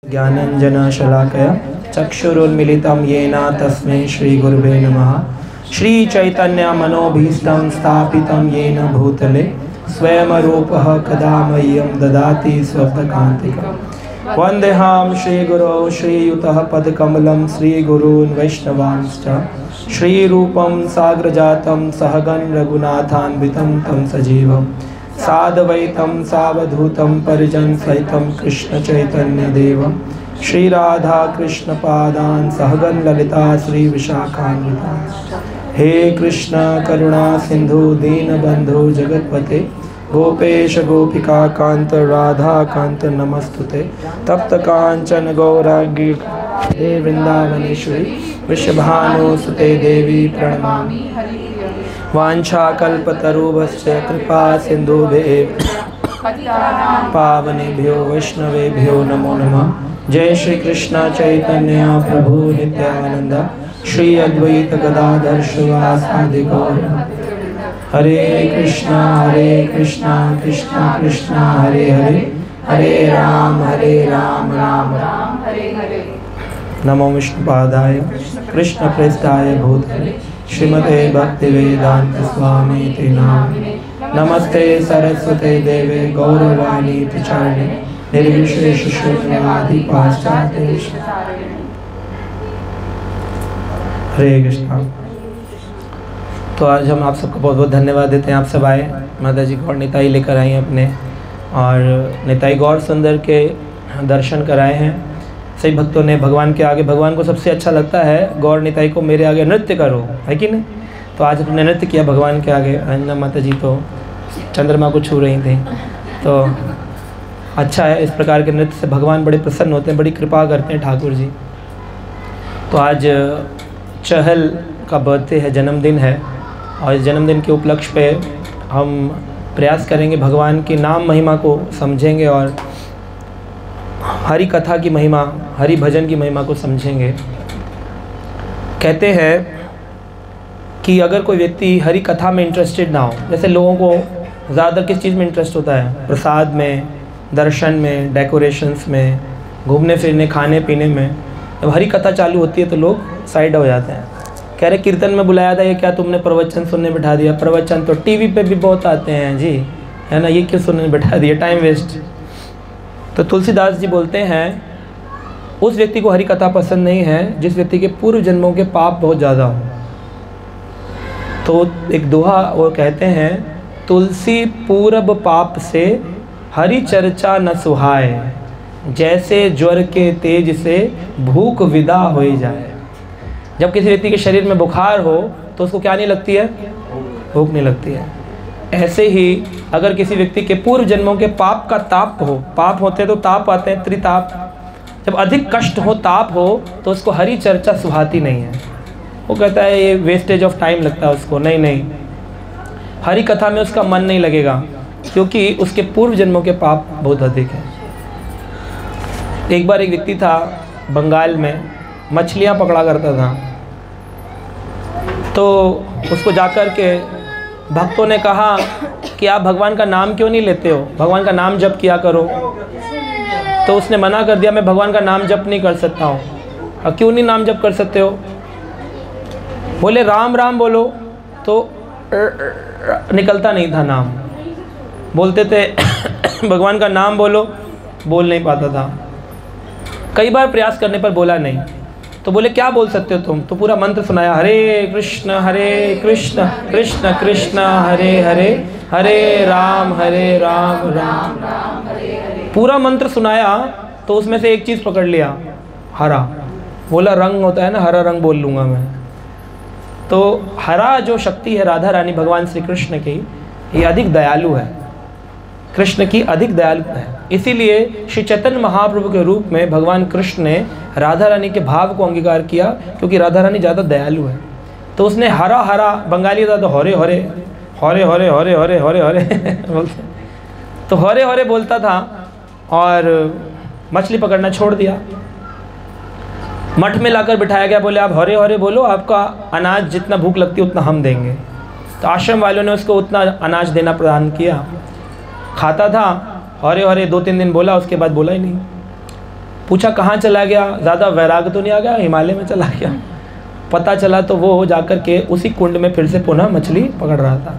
ज्ञानञ्जनशलाकया चक्षुरुन्मिलितं येन तस्मै श्रीगुरुवे नमः। श्रीचैतन्यमनोभीष्टं स्थापितं येन भूतले स्वयं रूपः कदा मह्यं ददाति स्वपदान्तिकम्। वन्देऽहं श्रीगुरौ श्रीयुतः पदकमलं श्रीगुरून् वैष्णवांश्च श्रीरूपं साग्रजातं सहगण रघुनाथान्वितं तं सजीवं साद्वैतं सावधूतं परिजन सहितं कृष्ण चैतन्यदेवं श्रीराधा कृष्ण पादान् सहगण ललिता श्री विशाखान्वितान्। हे कृष्ण करुणा सिंधु दीनबंधु जगतपते गोपेश गोपिका कांत राधा कांत नमस्तुते। तप्त कांचन गौरांगी वृंदावनेश्वरी वृषभानुसुते देवी प्रणमामि। वाञ्छाकल्पतरुभ्यश्च कृपा सिन्धुभ्येव पावनेभ्यो वैष्णवेभ्यो नमो नमः। जय श्री कृष्ण चैतन्य प्रभु नित्यानंद श्री अद्वैत गदाधर श्रीवासादि गौर। हरे कृष्णा कृष्णा कृष्णा हरे हरे हरे राम राम राम हरे हरे। नमो विष्णुपादाय कृष्ण प्रेष्ठाय भूतले श्रीमते भक्तिवेदांत स्वामी नामिने। नमस्ते सरस्वते देवे गौरवाणी प्रचारिणे निर्विशेष शून्यवादी पाश्चात्य। हरे कृष्णा। तो आज हम आप सबको बहुत बहुत धन्यवाद देते हैं। आप सब आए, माता जी गौर निताई लेकर आई हैं अपने, और निताई गौर सुंदर के दर्शन कराए हैं। सही भक्तों ने भगवान के आगे, भगवान को सबसे अच्छा लगता है गौर निताई को मेरे आगे नृत्य करो, है कि नहीं। तो आज अपने नृत्य किया भगवान के आगे। अंजना माता जी तो चंद्रमा को छू रही थी, तो अच्छा है। इस प्रकार के नृत्य से भगवान बड़े प्रसन्न होते हैं, बड़ी कृपा करते हैं ठाकुर जी। तो आज चहल का बर्थडे है, जन्मदिन है, और इस जन्मदिन के उपलक्ष्य पे हम प्रयास करेंगे भगवान की नाम महिमा को समझेंगे और हरि कथा की महिमा, हरि भजन की महिमा को समझेंगे। कहते हैं कि अगर कोई व्यक्ति हरि कथा में इंटरेस्टेड ना हो, जैसे लोगों को ज़्यादातर किस चीज़ में इंटरेस्ट होता है, प्रसाद में, दर्शन में, डेकोरेशंस में, घूमने फिरने, खाने पीने में, जब हरि कथा चालू होती है तो लोग साइड हो जाते हैं। कह रहे कीर्तन में बुलाया था, ये क्या तुमने प्रवचन सुनने बिठा दिया। प्रवचन तो टीवी पे भी बहुत आते हैं जी, है ना, ये क्यों सुनने बिठा दिया, टाइम वेस्ट। तो तुलसीदास जी बोलते हैं उस व्यक्ति को हरि कथा पसंद नहीं है जिस व्यक्ति के पूर्व जन्मों के पाप बहुत ज़्यादा हो। तो एक दोहा वो कहते हैं, तुलसी पूरब पाप से हरि चर्चा न सुहाए, जैसे ज्वर के तेज से भूख विदा हो जाए। जब किसी व्यक्ति के शरीर में बुखार हो तो उसको क्या नहीं लगती है, भूख नहीं लगती है। ऐसे ही अगर किसी व्यक्ति के पूर्व जन्मों के पाप का ताप हो, पाप होते तो ताप आते हैं, त्रिताप, जब अधिक कष्ट हो, ताप हो, तो उसको हरि चर्चा सुहाती नहीं है। वो कहता है ये वेस्टेज ऑफ टाइम लगता है उसको। नहीं, हरि कथा में उसका मन नहीं लगेगा, क्योंकि उसके पूर्व जन्मों के पाप बहुत अधिक हैं। एक बार एक व्यक्ति था बंगाल में, मछलियाँ पकड़ा करता था, तो उसको जाकर के भक्तों ने कहा कि आप भगवान का नाम क्यों नहीं लेते हो, भगवान का नाम जप किया करो। तो उसने मना कर दिया, मैं भगवान का नाम जप नहीं कर सकता हूँ। और क्यों नहीं नाम जप कर सकते हो? बोले राम राम बोलो, तो निकलता नहीं था नाम। बोलते थे भगवान का नाम बोलो, बोल नहीं पाता था। कई बार प्रयास करने पर बोला नहीं। तो बोले क्या बोल सकते हो तुम? तो पूरा मंत्र सुनाया, हरे कृष्ण कृष्ण कृष्ण हरे हरे, हरे राम राम राम हरे हरे। पूरा मंत्र सुनाया तो उसमें से एक चीज़ पकड़ लिया, हरा। बोला रंग होता है ना, हरा रंग बोल लूँगा मैं। तो हरा जो शक्ति है राधा रानी भगवान श्री कृष्ण की, ये अधिक दयालु है, कृष्ण की अधिक दयालु है। इसीलिए श्री चैतन्य महाप्रभु के रूप में भगवान कृष्ण ने राधा रानी के भाव को अंगीकार किया, क्योंकि राधा रानी ज़्यादा दयालु है। तो उसने हरा हरा, बंगाली था तो हरे हरे हरे हरे हरे हरे हरे हरे बोलते, तो हरे हरे बोलता था और मछली पकड़ना छोड़ दिया। मठ में लाकर बिठाया गया, बोले आप हरे हरे बोलो, आपका अनाज जितना भूख लगती है उतना हम देंगे। तो आश्रम वालों ने उसको उतना अनाज देना प्रदान किया। खाता था, हरे हरे 2-3 दिन बोला, उसके बाद बोला ही नहीं। पूछा कहाँ चला गया, ज़्यादा वैराग तो नहीं आ गया, हिमालय में चला गया। पता चला तो वो जाकर के उसी कुंड में फिर से पुनः मछली पकड़ रहा था।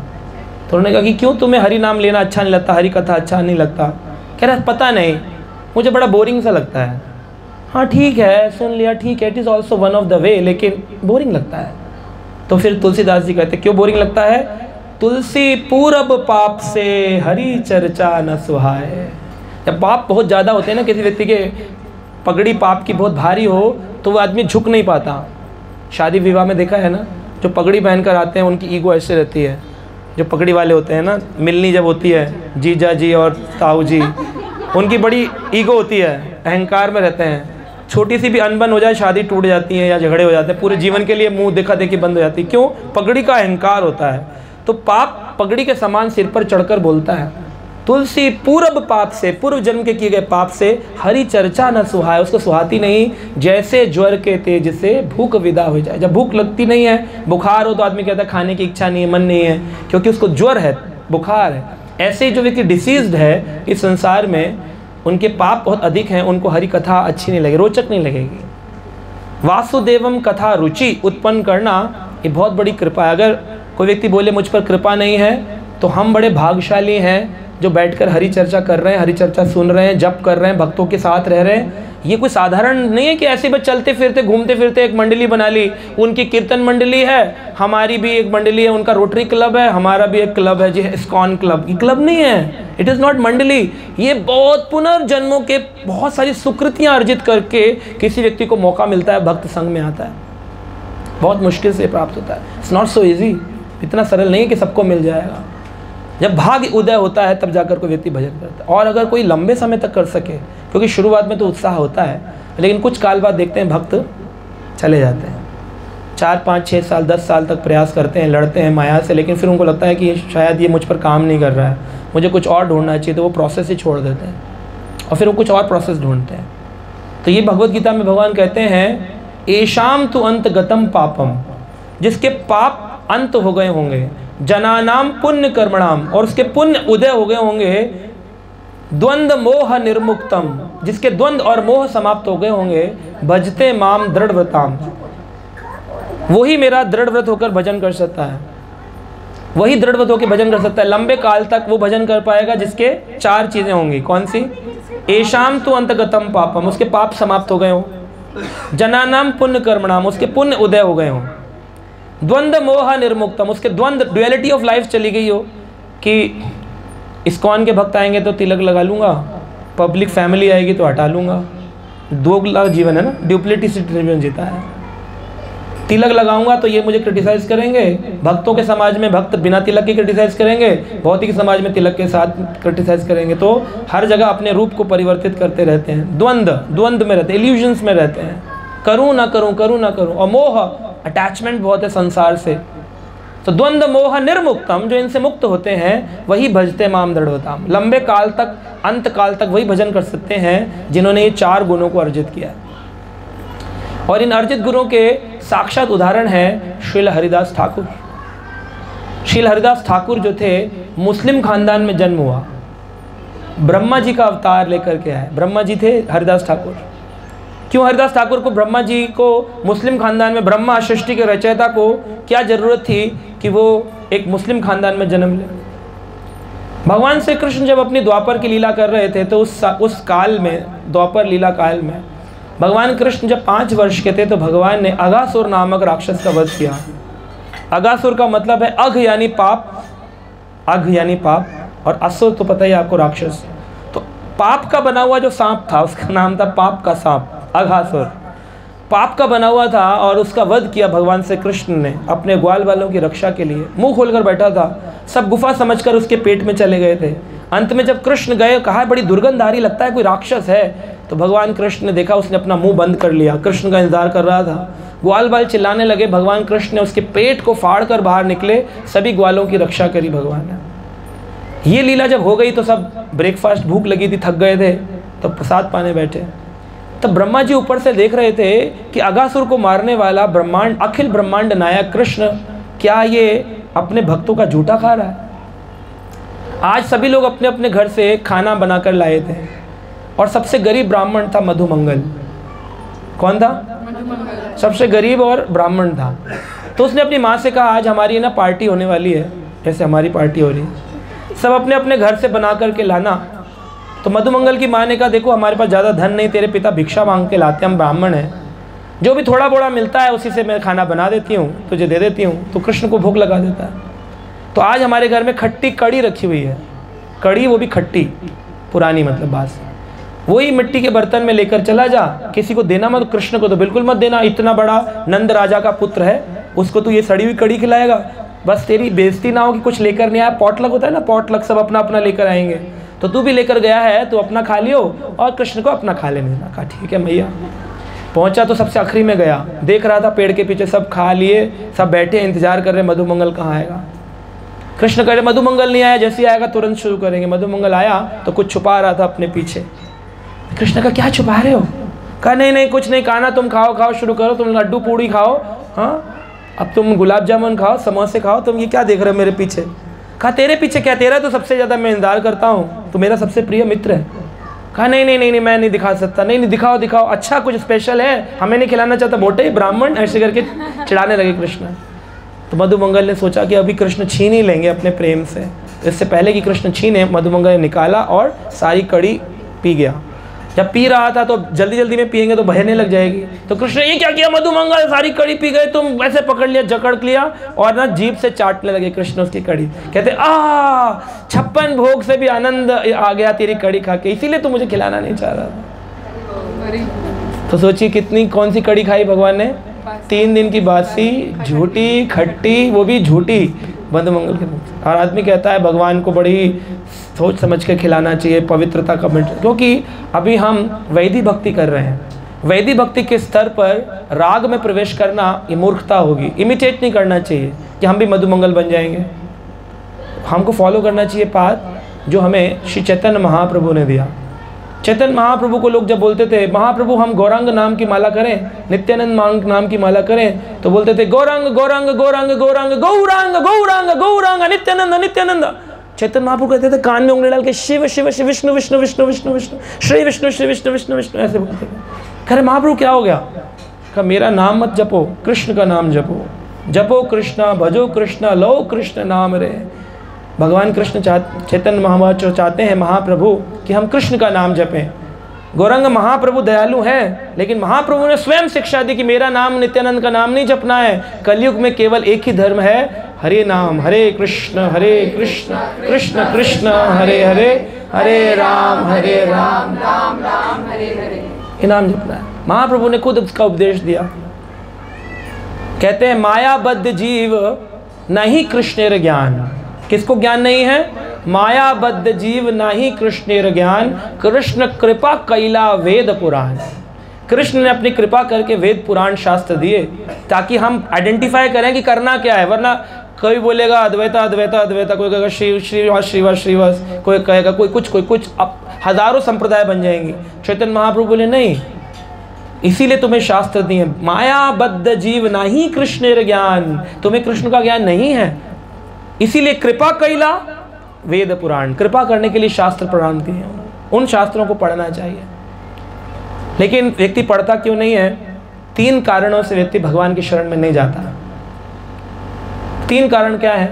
तो उन्होंने कहा कि क्यों तुम्हें हरि नाम लेना अच्छा नहीं लगता, हरि कथा अच्छा नहीं लगता? कह रहा पता नहीं, मुझे बड़ा बोरिंग सा लगता है। हाँ ठीक है, सुन लिया, ठीक है, it is also one of the way, लेकिन बोरिंग लगता है। तो फिर तुलसीदास जी कहते क्यों बोरिंग लगता है? तुलसी पूरब पाप से हरि चर्चा न सुहाए। जब पाप बहुत ज़्यादा होते हैं ना, किसी व्यक्ति के पगड़ी पाप की बहुत भारी हो तो वो आदमी झुक नहीं पाता। शादी विवाह में देखा है ना, जो पगड़ी पहनकर आते हैं उनकी ईगो ऐसे रहती है। जो पगड़ी वाले होते हैं ना, मिलनी जब होती है जीजा जी और ताऊ जी, उनकी बड़ी ईगो होती है, अहंकार में रहते हैं। छोटी सी भी अनबन हो जाए, शादी टूट जाती है या झगड़े हो जाते हैं, पूरे जीवन के लिए मुंह देखा देखी बंद हो जाती है। क्यों? पगड़ी का अहंकार होता है। तो पाप पगड़ी के समान सिर पर चढ़कर बोलता है। तुलसी पूर्व पाप से, पूर्व जन्म के किए गए पाप से हरि चर्चा न सुहाए, उसको सुहाती नहीं। जैसे ज्वर के तेज से भूख विदा हो जाए। जब भूख लगती नहीं है, बुखार हो तो आदमी कहता है खाने की इच्छा नहीं है, मन नहीं है, क्योंकि उसको ज्वर है, बुखार है। ऐसे ही जो व्यक्ति डिसीज्ड है इस संसार में, उनके पाप बहुत अधिक हैं, उनको हरि कथा अच्छी नहीं लगेगी, रोचक नहीं लगेगी। वासुदेवम कथा रुचि उत्पन्न करना ये बहुत बड़ी कृपा है। अगर कोई व्यक्ति बोले मुझ पर कृपा नहीं है, तो हम बड़े भाग्यशाली हैं जो बैठकर हरि चर्चा कर रहे हैं, हरि चर्चा सुन रहे हैं, जप कर रहे हैं, भक्तों के साथ रह रहे हैं। ये कोई साधारण नहीं है कि ऐसे बस चलते फिरते घूमते फिरते एक मंडली बना ली। उनकी कीर्तन मंडली है, हमारी भी एक मंडली है, उनका रोटरी क्लब है, हमारा भी एक क्लब है जी, इस्कॉन क्लब। ये क्लब नहीं है, इट इज़ नॉट मंडली। ये बहुत पुनर्जन्मों के बहुत सारी सुकृतियाँ अर्जित करके किसी व्यक्ति को मौका मिलता है, भक्त संग में आता है। बहुत मुश्किल से प्राप्त होता है। इट्स नॉट सो ईजी, इतना सरल नहीं है कि सबको मिल जाएगा। जब भाग्य उदय होता है तब जाकर कोई व्यक्ति भजन करता है। और अगर कोई लंबे समय तक कर सके, क्योंकि शुरुआत में तो उत्साह होता है, लेकिन कुछ काल बाद देखते हैं भक्त चले जाते हैं। 4, 5, 6 साल 10 साल तक प्रयास करते हैं, लड़ते हैं माया से, लेकिन फिर उनको लगता है कि शायद ये मुझ पर काम नहीं कर रहा है, मुझे कुछ और ढूंढना चाहिए, तो वो प्रोसेस ही छोड़ देते हैं और फिर वो कुछ और प्रोसेस ढूंढते हैं। तो ये भगवद गीता में भगवान कहते हैं, एशाम तु अंत गतम पापम, जिसके पाप अंत हो गए होंगे, जनानाम पुण्य कर्मणाम, और उसके पुण्य उदय हो गए होंगे, द्वंद्व मोह निर्मुक्तम, जिसके द्वंद्व और मोह समाप्त हो गए होंगे, भजते माम दृढ़व्रताम, वही मेरा दृढ़ व्रत होकर भजन कर सकता है, वही दृढ़ व्रत होकर भजन कर सकता है। लंबे काल तक वो भजन कर पाएगा जिसके 4 चीज़ें होंगी। कौन सी? एशाम तो अंतगतम पापम, उसके पाप समाप्त हो गए हों, जनानाम पुण्य कर्मणाम, उसके पुण्य उदय हो गए हों, द्वंद्व मोह निर्मुक्तम, उसके द्वंद्व ड्युअलिटी ऑफ लाइफ चली गई हो कि इस्कॉन के भक्त आएंगे तो तिलक लगा लूँगा, पब्लिक फैमिली आएगी तो हटा लूँगा। 2 लाख जीवन है ना, ड्यूप्लिसिटी जीवन जीता है। तिलक लगाऊंगा तो ये मुझे क्रिटिसाइज करेंगे, भक्तों के समाज में भक्त बिना तिलक के क्रिटिसाइज करेंगे, भौतिक समाज में तिलक के साथ क्रिटिसाइज करेंगे। तो हर जगह अपने रूप को परिवर्तित करते रहते हैं, द्वंद्व में रहते हैं, इल्यूजन्स में रहते हैं, करूँ ना करूँ, करूँ ना करूँ। और मोह, अटैचमेंट बहुत है संसार से। तो द्वंद्व मोह निर्मुक्तम, जो इनसे मुक्त होते हैं, वही भजते माम दृढ़व्रताम, लंबे काल तक, अंत काल तक वही भजन कर सकते हैं जिन्होंने ये 4 गुणों को अर्जित किया। और इन अर्जित गुणों के साक्षात उदाहरण है श्रील हरिदास ठाकुर। श्रील हरिदास ठाकुर जो थे, मुस्लिम खानदान में जन्म हुआ, ब्रह्मा जी का अवतार लेकर के आए। ब्रह्मा जी थे हरिदास ठाकुर। क्यों हरिदास ठाकुर को, ब्रह्मा जी को मुस्लिम खानदान में, ब्रह्मा सृष्टि के रचयिता को क्या जरूरत थी कि वो एक मुस्लिम खानदान में जन्म ले? भगवान श्री कृष्ण जब अपनी द्वापर की लीला कर रहे थे तो उस काल में, द्वापर लीला काल में, भगवान कृष्ण जब 5 वर्ष के थे तो भगवान ने अघासुर नामक राक्षस का वध किया। अघासुर का मतलब है अघ यानी पाप, अघ यानी पाप, और असुर तो पता ही आपको, राक्षस। तो पाप का बना हुआ जो सांप था उसका नाम था पाप का सांप, अघासुर। पाप का बना हुआ था और उसका वध किया भगवान श्री कृष्ण ने अपने ग्वाल वालों की रक्षा के लिए। मुंह खोलकर बैठा था, सब गुफा समझकर उसके पेट में चले गए थे। अंत में जब कृष्ण गए, कहा बड़ी दुर्गंध आ रही, लगता है कोई राक्षस है। तो भगवान कृष्ण ने देखा, उसने अपना मुंह बंद कर लिया, कृष्ण का इंतजार कर रहा था। ग्वाल बाल चिल्लाने लगे, भगवान कृष्ण ने उसके पेट को फाड़ कर बाहर निकले, सभी ग्वालों की रक्षा करी भगवान ने। ये लीला जब हो गई तो सब ब्रेकफास्ट, भूख लगी थी, थक गए थे, तो प्रसाद पाने बैठे। तब ब्रह्मा जी ऊपर से देख रहे थे कि अघासुर को मारने वाला ब्रह्मांड, अखिल ब्रह्मांड नायक कृष्ण, क्या ये अपने भक्तों का झूठा खा रहा है? आज सभी लोग अपने अपने घर से खाना बनाकर लाए थे, और सबसे गरीब ब्राह्मण था मधुमंगल। कौन था? सबसे गरीब और ब्राह्मण था। तो उसने अपनी माँ से कहा आज हमारी ना पार्टी होने वाली है, जैसे हमारी पार्टी हो रही है, सब अपने अपने घर से बना करके लाना। तो मधुमंगल की माँ ने कहा देखो हमारे पास ज़्यादा धन नहीं, तेरे पिता भिक्षा मांग के लाते, हम ब्राह्मण हैं, जो भी थोड़ा बोड़ा मिलता है उसी से मैं खाना बना देती हूँ, तुझे दे देती हूँ, तो कृष्ण को भूख लगा देता है। तो आज हमारे घर में खट्टी कड़ी रखी हुई है, कड़ी वो भी खट्टी, पुरानी मतलब बात, वही मिट्टी के बर्तन में लेकर चला जा, किसी को देना मत, कृष्ण को तो बिल्कुल मत देना, इतना बड़ा नंद राजा का पुत्र है, उसको तू ये सड़ी हुई कड़ी खिलाएगा, बस तेरी बेइज्जती ना हो कि कुछ लेकर नहीं आया। पॉटलक होता है ना, पॉटलक सब अपना अपना लेकर आएंगे, तो तू भी लेकर गया है तो अपना खा लियो और कृष्ण को अपना खा लेने देना। कहा ठीक है भैया। पहुंचा तो सबसे आखिरी में गया, देख रहा था पेड़ के पीछे सब खा लिए, सब बैठे इंतजार कर रहे मधुमंगल कहाँ आएगा। कृष्ण कह रहे मधुमंगल नहीं आया, जैसे ही आएगा तुरंत शुरू करेंगे। मधुमंगल आया तो कुछ छुपा रहा था अपने पीछे। कृष्ण का क्या छुपा रहे हो? कहा नहीं नहीं कुछ नहीं, खाना तुम खाओ, खाओ शुरू करो, तुम लड्डू पूड़ी खाओ, हाँ अब तुम गुलाब जामुन खाओ, समोसे खाओ, तुम ये क्या देख रहे हो मेरे पीछे? कहा तेरे पीछे क्या, तेरा तो सबसे ज़्यादा मैं इंतजार करता हूँ, तो मेरा सबसे प्रिय मित्र है। कहा नहीं नहीं नहीं नहीं मैं नहीं दिखा सकता, नहीं नहीं दिखाओ दिखाओ, अच्छा कुछ स्पेशल है, हमें नहीं खिलाना चाहता, मोटे ब्राह्मण, ऐसे करके चिढ़ाने लगे कृष्ण। तो मधुमंगल ने सोचा कि अभी कृष्ण छीन ही लेंगे अपने प्रेम से, तो इससे पहले कि कृष्ण छीने मधुमंगल ने निकाला और सारी कड़ी पी गया। जब पी रहा था तो जल्दी जल्दी में पिएंगे तो बहने लग जाएगी, तो कृष्ण ये क्या किया, मधुमंगल सारी कड़ी पी गए, तुम वैसे पकड़ लिया, जकड़ लिया और ना जीभ से चाटने लगे कृष्ण उसकी कड़ी। कहते 56 भोग से भी आनंद आ गया तेरी कड़ी खा के, इसीलिए तू मुझे खिलाना नहीं चाह रहा था। तो सोचिए कितनी कौन सी कड़ी खाई भगवान ने, 3 दिन की बासी, झूठी, खट्टी, वो भी झूठी, मधुमंगल के मुख। और आदमी कहता है भगवान को बड़ी सोच समझ के खिलाना चाहिए, पवित्रता का मिनट, क्योंकि अभी हम वैदिक भक्ति कर रहे हैं। वैदिक भक्ति के स्तर पर राग में प्रवेश करना ये मूर्खता होगी। इमिटेट नहीं करना चाहिए कि हम भी मधुमंगल बन जाएंगे। हमको फॉलो करना चाहिए पाथ जो हमें श्री चैतन्य महाप्रभु ने दिया। चैतन्य महाप्रभु को लोग जब बोलते थे महाप्रभु हम गौरांग नाम की माला करें, नित्यानंद नाम की माला करें, तो बोलते थे गौरांग गौरांग गौरांग गौरांग गौरांग गौरांग गौरांग नित्यानंद नित्यानंद। चैतन्य महाप्रभु कहते थे कान में उंगली डाल के शिव शिव शिव विष्णु विष्णु विष्णु विष्णु विष्णु श्री विष्णु श्री विष्णु विष्णु विष्णु ऐसे बोलते थे। खैर महाप्रभु क्या हो गया? कहा मेरा नाम मत जपो, कृष्ण का नाम जपो, जपो कृष्णा भजो कृष्णा लो कृष्ण नाम रे। भगवान कृष्ण चैतन्य महाप्रभु चाहते हैं महाप्रभु कि हम कृष्ण का नाम जपें। गौरंग महाप्रभु दयालु हैं, लेकिन महाप्रभु ने स्वयं शिक्षा दी कि मेरा नाम नित्यानंद का नाम नहीं जपना है। कलयुग में केवल एक ही धर्म है, हरे नाम हरे कृष्ण कृष्ण कृष्ण हरे हरे, हरे राम राम राम हरे हरे, ये नाम जपना है। महाप्रभु ने खुद उसका उपदेश दिया। कहते हैं मायाबद्ध जीव नहीं कृष्णेर ज्ञान। किसको ज्ञान नहीं है? मायाबद्ध जीव नहीं कृष्णेर ज्ञान, कृष्ण कृपा कैला वेद पुराण। कृष्ण ने अपनी कृपा करके वेद पुराण शास्त्र दिए ताकि हम आइडेंटिफाई करें कि करना क्या है। वरना कोई बोलेगा अद्वैता अद्वैता अद्वैता, कोई कहेगा श्रीवास श्रीवास श्रीवास, कोई कहेगा कोई कुछ, अब हजारों संप्रदाय बन जाएंगी। चैतन्य महाप्रभु बोले नहीं, इसीलिए तुम्हें शास्त्र दिए। मायाबद्ध जीव नहीं कृष्णेर ज्ञान, तुम्हें कृष्ण का ज्ञान नहीं है, इसीलिए कृपा कैला वेद पुराण, कृपा करने के लिए शास्त्र प्रदान किए हैं। उन शास्त्रों को पढ़ना चाहिए, लेकिन व्यक्ति पढ़ता क्यों नहीं है? 3 कारणों से व्यक्ति भगवान की शरण में नहीं जाता। 3 कारण क्या है?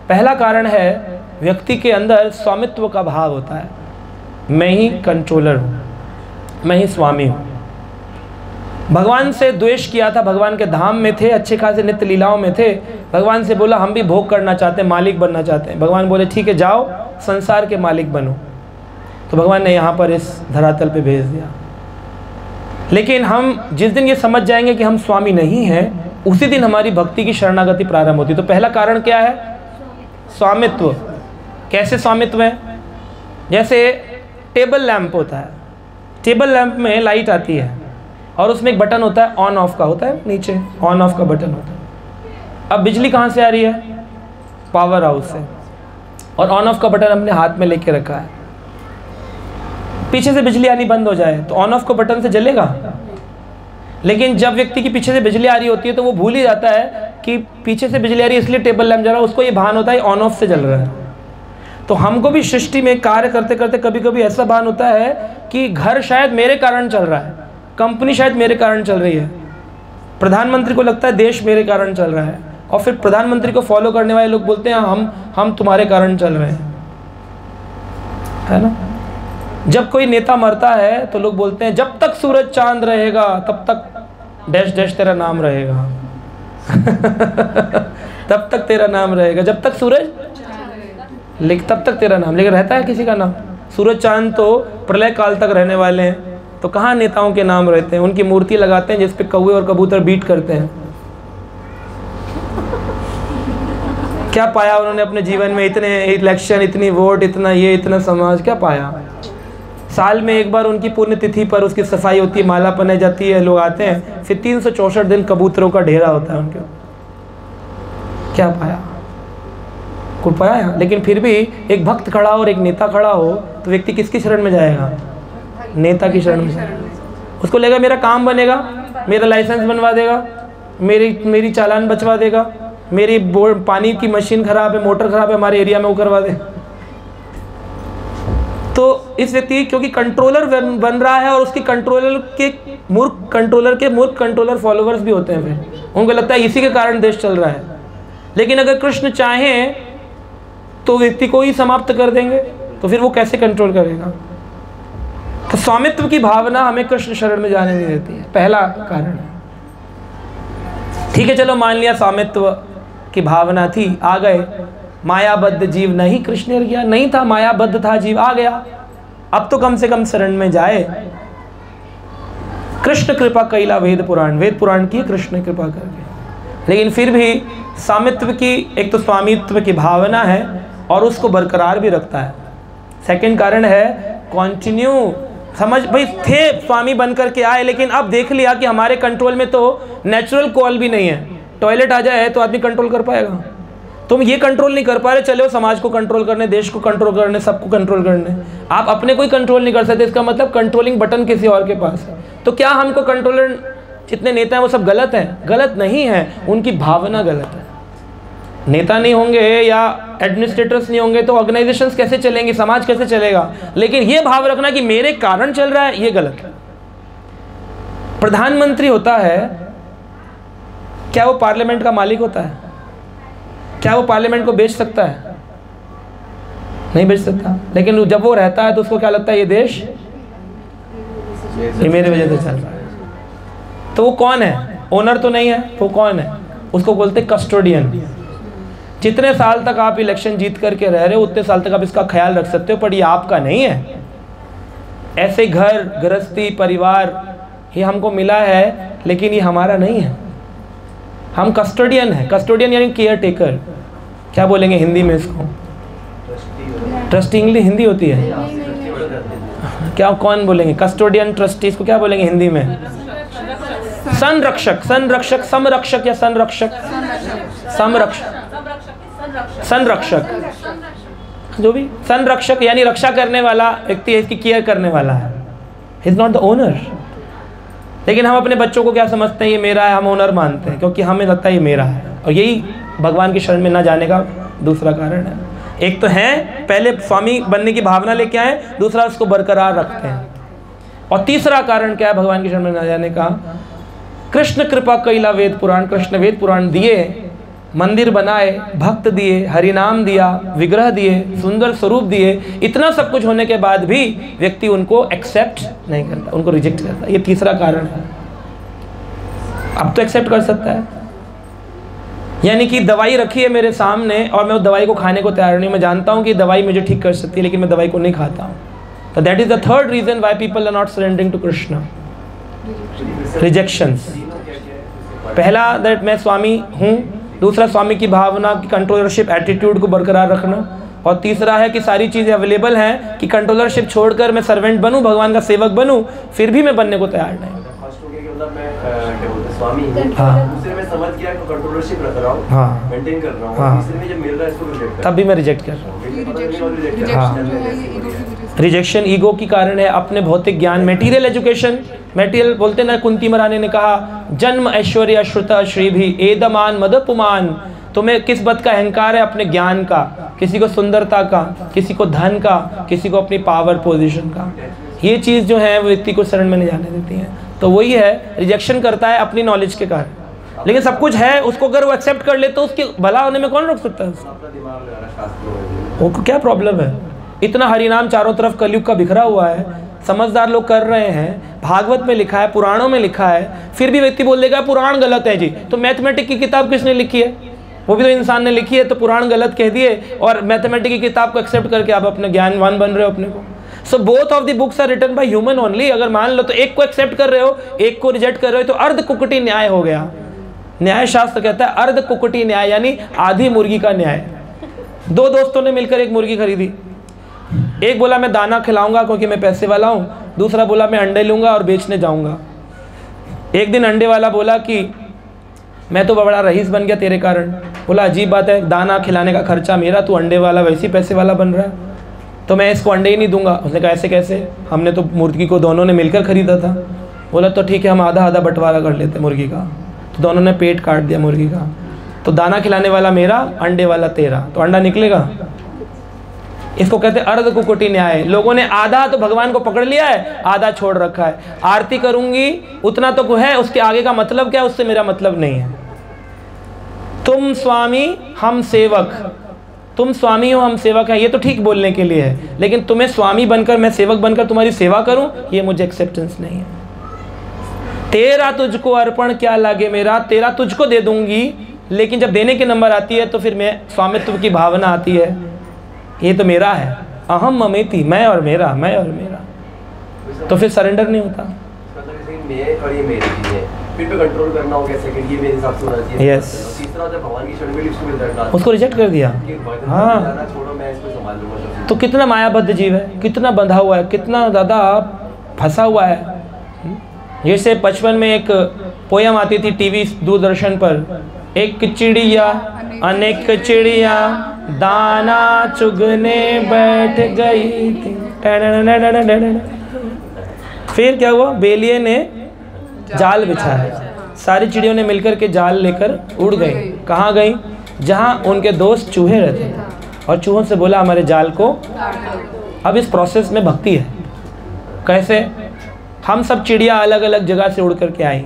पहला कारण है व्यक्ति के अंदर स्वामित्व का भाव होता है, मैं ही कंट्रोलर हूँ, मैं ही स्वामी हूँ। भगवान से द्वेष किया था, भगवान के धाम में थे, अच्छे खासे नित्य लीलाओं में थे, भगवान से बोला हम भी भोग करना चाहते हैं, मालिक बनना चाहते हैं। भगवान बोले ठीक है जाओ संसार के मालिक बनो। तो भगवान ने यहाँ पर इस धरातल पे भेज दिया। लेकिन हम जिस दिन ये समझ जाएंगे कि हम स्वामी नहीं हैं, उसी दिन हमारी भक्ति की शरणागति प्रारंभ होती है। तो पहला कारण क्या है? स्वामित्व। कैसे स्वामित्व है? जैसे टेबल लैंप होता है, टेबल लैंप में लाइट आती है और उसमें एक बटन होता है, ऑन ऑफ का होता है, नीचे ऑन ऑफ का बटन होता है। अब बिजली कहाँ से आ रही है? पावर हाउस से, और ऑन ऑफ का बटन हमने हाथ में लेके रखा है। पीछे से बिजली आनी बंद हो जाए तो ऑन ऑफ का बटन से जलेगा? लेकिन जब व्यक्ति की पीछे से बिजली आ रही होती है तो वो भूल ही जाता है कि पीछे से बिजली आ रही है इसलिए टेबल लैंप जल रहा है, उसको ये भान होता है ऑन ऑफ से जल रहा है। तो हमको भी सृष्टि में कार्य करते करते कभी कभी ऐसा भान होता है कि घर शायद मेरे कारण चल रहा है, कंपनी शायद मेरे कारण चल रही है, प्रधानमंत्री को लगता है देश मेरे कारण चल रहा है, और फिर प्रधानमंत्री को फॉलो करने वाले लोग बोलते हैं हम तुम्हारे कारण चल रहे हैं, है ना। जब कोई नेता मरता है तो लोग बोलते हैं जब तक सूरज चांद रहेगा तब तक डैश डैश तेरा नाम रहेगा तब तक तेरा नाम रहेगा, जब तक सूरज तब तक तेरा नाम, लेकिन रहता है किसी का नाम? सूरज चांद तो प्रलय काल तक रहने वाले हैं, तो कहाँ नेताओं के नाम रहते हैं? उनकी मूर्ति लगाते हैं जिस पे कौवे और कबूतर बीट करते हैं। क्या पाया उन्होंने अपने जीवन में? इतने इलेक्शन, इतनी वोट, इतना ये, इतना समाज, क्या पाया? साल में एक बार उनकी पुण्यतिथि पर उसकी सफाई होती है, माला पहनाई जाती है, लोग आते हैं, फिर 364 दिन कबूतरों का ढेरा होता है उनके। क्या पाया? कुछ पाया? लेकिन फिर भी एक भक्त खड़ा हो और एक नेता खड़ा हो तो व्यक्ति किसकी शरण में जाएगा? नेता की शरण में। उसको लगेगा मेरा काम बनेगा, मेरा लाइसेंस बनवा देगा, मेरी चालान बचवा देगा, मेरी पानी की मशीन खराब है, मोटर खराब है हमारे एरिया में, वो करवा दे। तो इस व्यक्ति क्योंकि कंट्रोलर बन रहा है और उसकी कंट्रोलर के मूर्ख कंट्रोलर फॉलोवर्स भी होते हैं, फिर उनको लगता है इसी के कारण देश चल रहा है। लेकिन अगर कृष्ण चाहें तो व्यक्ति को ही समाप्त कर देंगे, तो फिर वो कैसे कंट्रोल करेगा? तो स्वामित्व की भावना हमें कृष्ण शरण में जाने नहीं देती है, पहला कारण है। ठीक है, चलो मान लिया स्वामित्व की भावना थी, आ गए, मायाबद्ध जीव नहीं कृष्ण गया, नहीं था, मायाबद्ध था जीव, आ गया, अब तो कम से कम शरण में जाए। कृष्ण कृपा कैला वेद पुराण की कृष्ण कृपा करके। लेकिन फिर भी स्वामित्व की, एक तो स्वामित्व की भावना है और उसको बरकरार भी रखता है। सेकंड कारण है कंटिन्यू, समझ भाई, थे स्वामी बन करके आए, लेकिन अब देख लिया कि हमारे कंट्रोल में तो नेचुरल कॉल भी नहीं है, टॉयलेट आ जाए तो आदमी कंट्रोल कर पाएगा? तुम ये कंट्रोल नहीं कर पा रहे, चलो समाज को कंट्रोल करने, देश को कंट्रोल करने, सबको कंट्रोल करने, आप अपने कोई कंट्रोल नहीं कर सकते, इसका मतलब कंट्रोलिंग बटन किसी और के पास है। तो क्या हमको कंट्रोलर जितने नेता हैं वो सब गलत हैं? गलत नहीं है, उनकी भावना गलत है। नेता नहीं होंगे या एडमिनिस्ट्रेटर्स नहीं होंगे तो ऑर्गेनाइजेशंस कैसे चलेंगे, समाज कैसे चलेगा? लेकिन ये भाव रखना कि मेरे कारण चल रहा है, ये गलत है। प्रधानमंत्री होता है, क्या वो पार्लियामेंट का मालिक होता है? क्या वो पार्लियामेंट को बेच सकता है? नहीं बेच सकता। लेकिन जब वो रहता है तो उसको क्या लगता है, ये देश ये मेरे वजह से चल रहा है। तो वो कौन है? ओनर तो नहीं है, वो कौन है? उसको बोलते कस्टोडियन। जितने साल तक आप इलेक्शन जीत करके रह रहे हो उतने साल तक आप इसका ख्याल रख सकते हो, पर ये आपका नहीं है। ऐसे घर गृहस्थी परिवार ये हमको मिला है, लेकिन ये हमारा नहीं है। हम कस्टोडियन है। कस्टोडियन यानी केयर टेकर। क्या बोलेंगे हिंदी में इसको? ट्रस्टी इंग्लिश हिंदी होती है क्या? कौन बोलेंगे? कस्टोडियन, ट्रस्टी, इसको क्या बोलेंगे हिंदी में? संरक्षक, संरक्षक, समरक्षक या संरक्षक, संरक्षक, संरक्षक, जो भी संरक्षक यानी रक्षा करने वाला व्यक्ति है, इसकी केयर करने वाला है। Is not the owner. लेकिन हम अपने बच्चों को क्या समझते हैं, ये मेरा है, हम ओनर मानते हैं, क्योंकि हमें लगता है ये मेरा है। और यही भगवान की शरण में ना जाने का दूसरा कारण है। एक तो है पहले स्वामी बनने की भावना लेके आए, दूसरा उसको बरकरार रखते हैं। और तीसरा कारण क्या है भगवान की शरण में ना जाने का? कृष्ण कृपा कैला वेद पुराण। कृष्ण वेद पुराण दिए, मंदिर बनाए, भक्त दिए, हरिनाम दिया, विग्रह दिए, सुंदर स्वरूप दिए, इतना सब कुछ होने के बाद भी व्यक्ति उनको एक्सेप्ट नहीं करता, उनको रिजेक्ट करता। ये तीसरा कारण है। अब तो एक्सेप्ट कर सकता है, यानी कि दवाई रखी है मेरे सामने और मैं उस दवाई को खाने को तैयार नहीं। मैं जानता हूँ कि दवाई मुझे ठीक कर सकती है, लेकिन मैं दवाई को नहीं खाता हूँ। तो that is the third region why people are not surrendering to Krishna, rejections. पहला दैट मैं स्वामी हूँ, दूसरा स्वामी की भावना की कंट्रोलरशिप एटीट्यूड को बरकरार रखना, और तीसरा है कि सारी चीज़ें अवेलेबल हैं कि कंट्रोलरशिप छोड़कर मैं सर्वेंट बनूं, भगवान का सेवक बनूं, फिर भी मैं बनने को तैयार नहीं। स्वामी दूसरे में समझ गया कि कंट्रोलरशिप रख रहा हूँ, हाँ, मेंटेन कर रहा हूँ, तीसरे में जब मिल रहा है इसको रिजेक्ट, तब भी मैं रिजेक्ट कर रहा हूँ। रिजेक्शन ईगो की कारण है, अपने भौतिक ज्ञान, मटेरियल एजुकेशन। मटेरियल बोलते ना, कुंती महारानी ने कहा जन्म ऐश्वर्य श्रुता श्री भी एदमान मदपुमान। तुम्हें किस बात का अहंकार है? अपने ज्ञान का। किसी को सुंदरता का, किसी को धन का, किसी को अपनी पावर पोजीशन का। ये चीज़ जो है वो व्यक्ति को शरण में नहीं जाने देती है। तो वही है, रिजेक्शन करता है अपनी नॉलेज के कारण। लेकिन सब कुछ है, उसको अगर वो एक्सेप्ट कर ले तो उसके भला होने में कौन रोक सकता है? वो क्या प्रॉब्लम है? इतना हरिनाम चारों तरफ कलयुग का बिखरा हुआ है, समझदार लोग कर रहे हैं, भागवत में लिखा है, पुराणों में लिखा है, फिर भी व्यक्ति बोल देगा पुराण गलत है जी। तो मैथमेटिक्स की किताब किसने लिखी है? वो भी तो इंसान ने लिखी है, तो पुराण गलत कह दिए और मैथमेटिक्स की किताब को एक्सेप्ट करके आप अपने ज्ञानवान बन रहे हो अपने को। So both of the books are written by human only. अगर मान लो तो एक को एक्सेप्ट कर रहे हो, एक को रिजेक्ट कर रहे हो, तो अर्ध कुकुटी न्याय हो गया। न्याय शास्त्र कहता है अर्ध कुकुटी न्याय, यानी आधी मुर्गी का न्याय। दो दोस्तों ने मिलकर एक मुर्गी खरीदी। एक बोला मैं दाना खिलाऊंगा क्योंकि मैं पैसे वाला हूँ, दूसरा बोला मैं अंडे लूँगा और बेचने जाऊँगा। एक दिन अंडे वाला बोला कि मैं तो बड़ा रईस बन गया तेरे कारण। बोला अजीब बात है, दाना खिलाने का खर्चा मेरा, तू अंडे वाला वैसे ही पैसे वाला बन रहा है, तो मैं इसको अंडे ही नहीं दूंगा। उसने कहा ऐसे कैसे, हमने तो मुर्गी को दोनों ने मिलकर खरीदा था। बोला तो ठीक है, हम आधा आधा बंटवारा कर लेते मुर्गी का। तो दोनों ने पेट काट दिया मुर्गी का। तो दाना खिलाने वाला मेरा, अंडे वाला तेरा, तो अंडा निकलेगा। इसको कहते हैं अर्ध कुकुटी न्याय। लोगों ने आधा तो भगवान को पकड़ लिया है, आधा छोड़ रखा है। आरती करूंगी उतना तो है, उसके आगे का मतलब क्या है उससे मेरा मतलब नहीं है। तुम स्वामी हम सेवक, तुम स्वामी हो हम सेवक हैं, ये तो ठीक बोलने के लिए है, लेकिन तुम्हें स्वामी बनकर मैं सेवक बनकर तुम्हारी सेवा करूं, ये मुझे एक्सेप्टेंस नहीं है। तेरा तुझको अर्पण क्या लागे मेरा, तेरा तुझको दे दूंगी, लेकिन जब देने की नंबर आती है तो फिर मैं स्वामित्व की भावना आती है, ये तो मेरा है, अहम ममेति, मैं और मेरा, मैं और मेरा, तो फिर सरेंडर नहीं होता। फिर पे कंट्रोल करना हो कैसे, ये मेरे हिसाब से होना चाहिए। यस, तीसरा जब भगवान की शरण में लिप्त मिल जाता है, उसको रिजेक्ट कर दिया। हाँ, छोड़ो मैं इसको संभाल लूंगा। तो कितना मायाबद्ध जीव है, कितना बंधा हुआ है, कितना ज़्यादा फंसा हुआ है। जैसे बचपन में एक पोयम आती थी टीवी दूरदर्शन पर, एक चिड़िया अनेक चिड़िया दाना चुगने बैठ गई थी। फिर क्या हुआ, बेलिए ने जाल बिछाया, सारी चिड़ियों ने मिलकर के जाल लेकर उड़ गई। कहाँ गई? जहाँ उनके दोस्त चूहे रहते थे, और चूहों से बोला हमारे जाल को। अब इस प्रोसेस में भक्ति है। कैसे? हम सब चिड़िया अलग अलग जगह से उड़ करके आई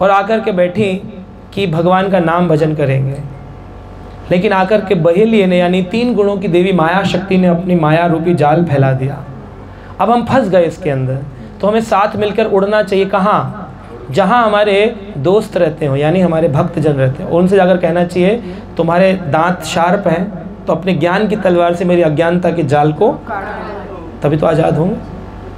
और आकर के बैठी कि भगवान का नाम भजन करेंगे, लेकिन आकर के बहेलिए ने यानी 3 गुणों की देवी माया शक्ति ने अपनी माया रूपी जाल फैला दिया। अब हम फंस गए इसके अंदर। तो हमें साथ मिलकर उड़ना चाहिए। कहाँ? जहाँ हमारे दोस्त रहते हो, यानी हमारे भक्तजन रहते हैं, उनसे जाकर कहना चाहिए तुम्हारे दांत शार्प हैं तो अपने ज्ञान की तलवार से मेरी अज्ञानता के जाल को, तभी तो आज़ाद होंगे।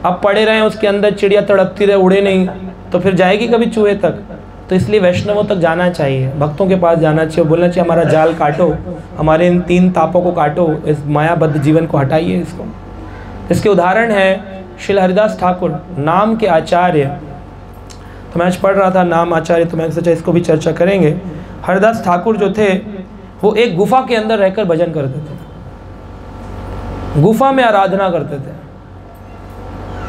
अब पड़े रहें उसके अंदर, चिड़िया तड़पती रहे, उड़े नहीं, तो फिर जाएगी कभी चूहे तक? तो इसलिए वैष्णवों तक जाना चाहिए, भक्तों के पास जाना चाहिए, बोलना चाहिए हमारा जाल काटो, हमारे इन 3 तापों को काटो, इस मायाबद्ध जीवन को हटाइए इसको। इसके उदाहरण है श्री हरिदास ठाकुर, नाम के आचार्य। तो मैं आज पढ़ रहा था नाम आचार्य, तो मैंने सोचा इसको भी चर्चा करेंगे। हरिदास ठाकुर जो थे वो एक गुफा के अंदर रहकर भजन करते थे, गुफा में आराधना करते थे।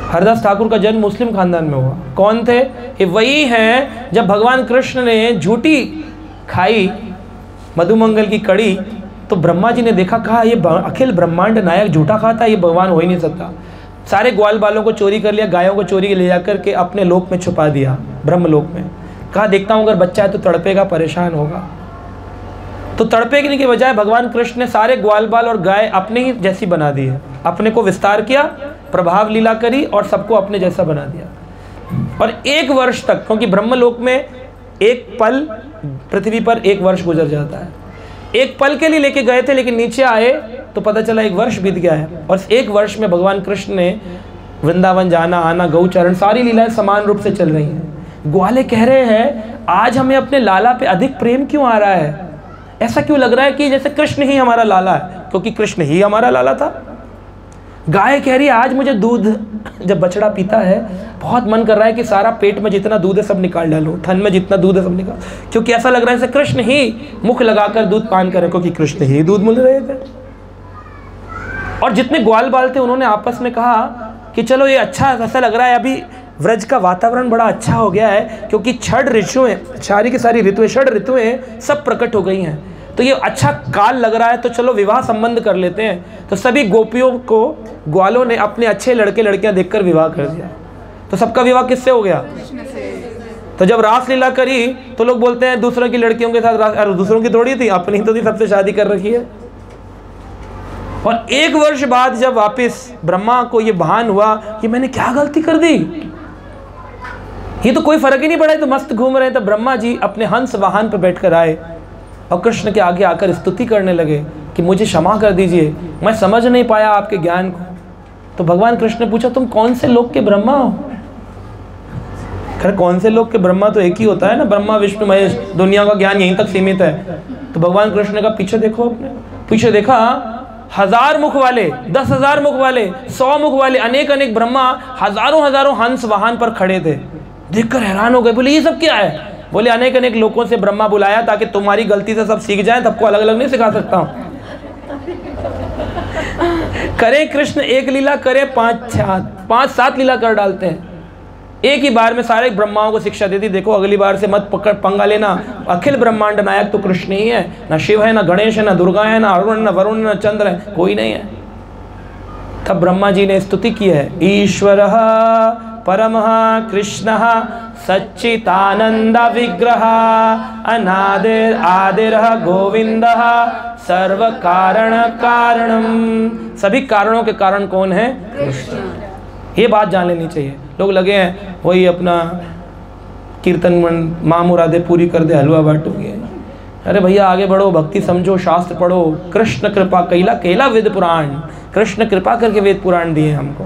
हरिदास ठाकुर का जन्म मुस्लिम खानदान में हुआ। कौन थे? ये वही हैं जब भगवान कृष्ण ने झूठी खाई मधुमंगल की कड़ी, तो ब्रह्मा जी ने देखा, कहा ये अखिल ब्रह्मांड नायक झूठा खाता, ये भगवान हो ही नहीं सकता। सारे ग्वाल बालों को चोरी कर लिया, गायों को चोरी ले जाकर के अपने लोक में छुपा दिया, ब्रह्मलोक में। कहा देखता हूँ अगर बच्चा है तो तड़पेगा, परेशान होगा। तो तड़पेने के बजाय भगवान कृष्ण ने सारे ग्वाल बाल और गाय अपने ही जैसी बना दी है, अपने को विस्तार किया, प्रभाव लीला करी और सबको अपने जैसा बना दिया। और 1 वर्ष तक, क्योंकि ब्रह्मलोक में एक पल पृथ्वी पर 1 वर्ष गुजर जाता है, एक पल के लिए लेके गए थे, लेकिन नीचे आए तो पता चला 1 वर्ष बीत गया है। और 1 वर्ष में भगवान कृष्ण ने वृंदावन जाना आना, गौचरण, सारी लीलाएं समान रूप से चल रही हैं। ग्वाले कह रहे हैं आज हमें अपने लाला पे अधिक प्रेम क्यों आ रहा है, ऐसा क्यों लग रहा है कि जैसे कृष्ण ही हमारा लाला है, क्योंकि कृष्ण ही हमारा लाला था। गाय कह रही है आज मुझे दूध, जब बछड़ा पीता है बहुत मन कर रहा है कि सारा पेट में जितना दूध है सब निकाल डालो, थन में जितना दूध है सब निकाल, क्योंकि ऐसा लग रहा है जैसे कृष्ण ही मुख लगाकर दूध पान करें, क्योंकि कृष्ण ही दूध मिल रहे थे। और जितने ग्वाल बाल थे उन्होंने आपस में कहा कि चलो ये अच्छा ऐसा लग रहा है, अभी व्रज का वातावरण बड़ा अच्छा हो गया है, क्योंकि 6 ऋतुएं, सारी की सारी ऋतुएं, 6 ऋतुएं सब प्रकट हो गई हैं। तो ये अच्छा काल लग रहा है, तो चलो विवाह संबंध कर लेते हैं। तो सभी गोपियों को ग्वालों ने अपने अच्छे लड़के लड़कियां देखकर विवाह कर दिया। तो सबका विवाह किससे हो गया? तो जब रासलीला करी तो लोग बोलते हैं दूसरों की लड़कियों के साथ रास, दूसरों की थोड़ी थी, अपनी तो थी, सबसे शादी कर रखी है। और 1 वर्ष बाद जब वापस ब्रह्मा को ये भान हुआ कि मैंने क्या गलती कर दी, ये तो कोई फर्क ही नहीं पड़ा, तो मस्त घूम रहे हैं। तो ब्रह्मा जी अपने हंस वाहन पर बैठकर आए और कृष्ण के आगे आकर स्तुति करने लगे कि मुझे क्षमा कर दीजिए, मैं समझ नहीं पाया आपके ज्ञान को। तो भगवान कृष्ण ने पूछा तुम कौन से लोक के ब्रह्मा हो? खैर कौन से लोक के ब्रह्मा तो एक ही होता है ना, ब्रह्मा विष्णु महेश, दुनिया का ज्ञान यहीं तक सीमित है। तो भगवान कृष्ण का पीछे देखो, अपने पीछे देखा 1000 मुख वाले, 10,000 मुख वाले, 100 मुख वाले, अनेक अनेक ब्रह्मा हजारों हजारों हंस वाहन पर खड़े थे। देखकर हैरान हो गए, बोले ये सब क्या है? बोले अनेक अनेक लोगों से ब्रह्मा बुलाया ताकि तुम्हारी गलती से सब सीख जाएं, सबको अलग अलग नहीं सिखा सकता हूं। करे कृष्ण एक लीला, करे 5-7 लीला कर डालते हैं, एक ही बार में सारे ब्रह्माओं को शिक्षा देती, देखो अगली बार से मत पकड़ पंगा लेना, अखिल ब्रह्मांड नायक तो कृष्ण ही है, ना शिव है, ना गणेश है, ना दुर्गा है, ना अरुण, ना वरुण, ना चंद्र है, कोई नहीं है। तब ब्रह्मा जी ने स्तुति की है, ईश्वरः परमः कृष्णः सच्चिदानंद विग्रह अनादिर आदिरः गोविंदः सर्व कारण कारणम। सभी कारणों के कारण कौन है? कृष्ण। ये बात जान लेनी चाहिए। लोग लगे हैं वही अपना कीर्तन माँ मुरादे पूरी कर दे, हलवा बांटोगे। अरे भैया आगे बढ़ो, भक्ति समझो, शास्त्र पढ़ो। कृष्ण कृपा केला वेद पुराण, कृष्ण कृपा करके वेद पुराण दिए हमको।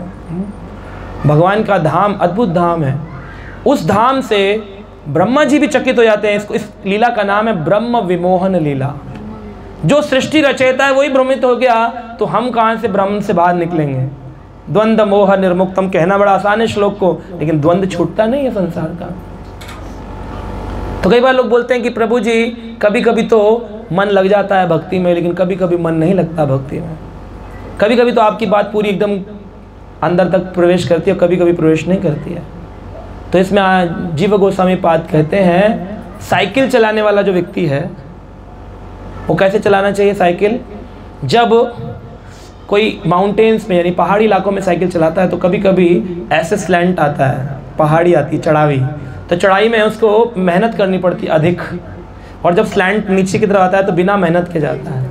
भगवान का धाम अद्भुत धाम है। उस धाम से ब्रह्मा जी भी चकित हो जाते हैं। इस लीला का नाम है ब्रह्म विमोहन लीला। जो सृष्टि रचयिता है वही भ्रमित हो गया, तो हम कहाँ से ब्रह्म से बाहर निकलेंगे? द्वंद्व मोह निर्मुक्तम कहना बड़ा आसान है श्लोक को, लेकिन द्वंद्व छूटता नहीं है संसार का। तो कई बार लोग बोलते हैं कि प्रभु जी कभी कभी तो मन लग जाता है भक्ति में, लेकिन कभी कभी मन नहीं लगता भक्ति में। कभी कभी तो आपकी बात पूरी एकदम अंदर तक प्रवेश करती है, कभी कभी प्रवेश नहीं करती है। तो इसमें जीव गोस्वामी पाद कहते हैं, साइकिल चलाने वाला जो व्यक्ति है वो कैसे चलाना चाहिए साइकिल? जब कोई माउंटेन्स में यानी पहाड़ी इलाकों में साइकिल चलाता है तो कभी कभी ऐसे स्लैंट आता है, पहाड़ी आती है, चढ़ावी, तो चढ़ाई में उसको मेहनत करनी पड़ती है अधिक, और जब स्लैंट नीचे की तरफ आता है तो बिना मेहनत के जाता है।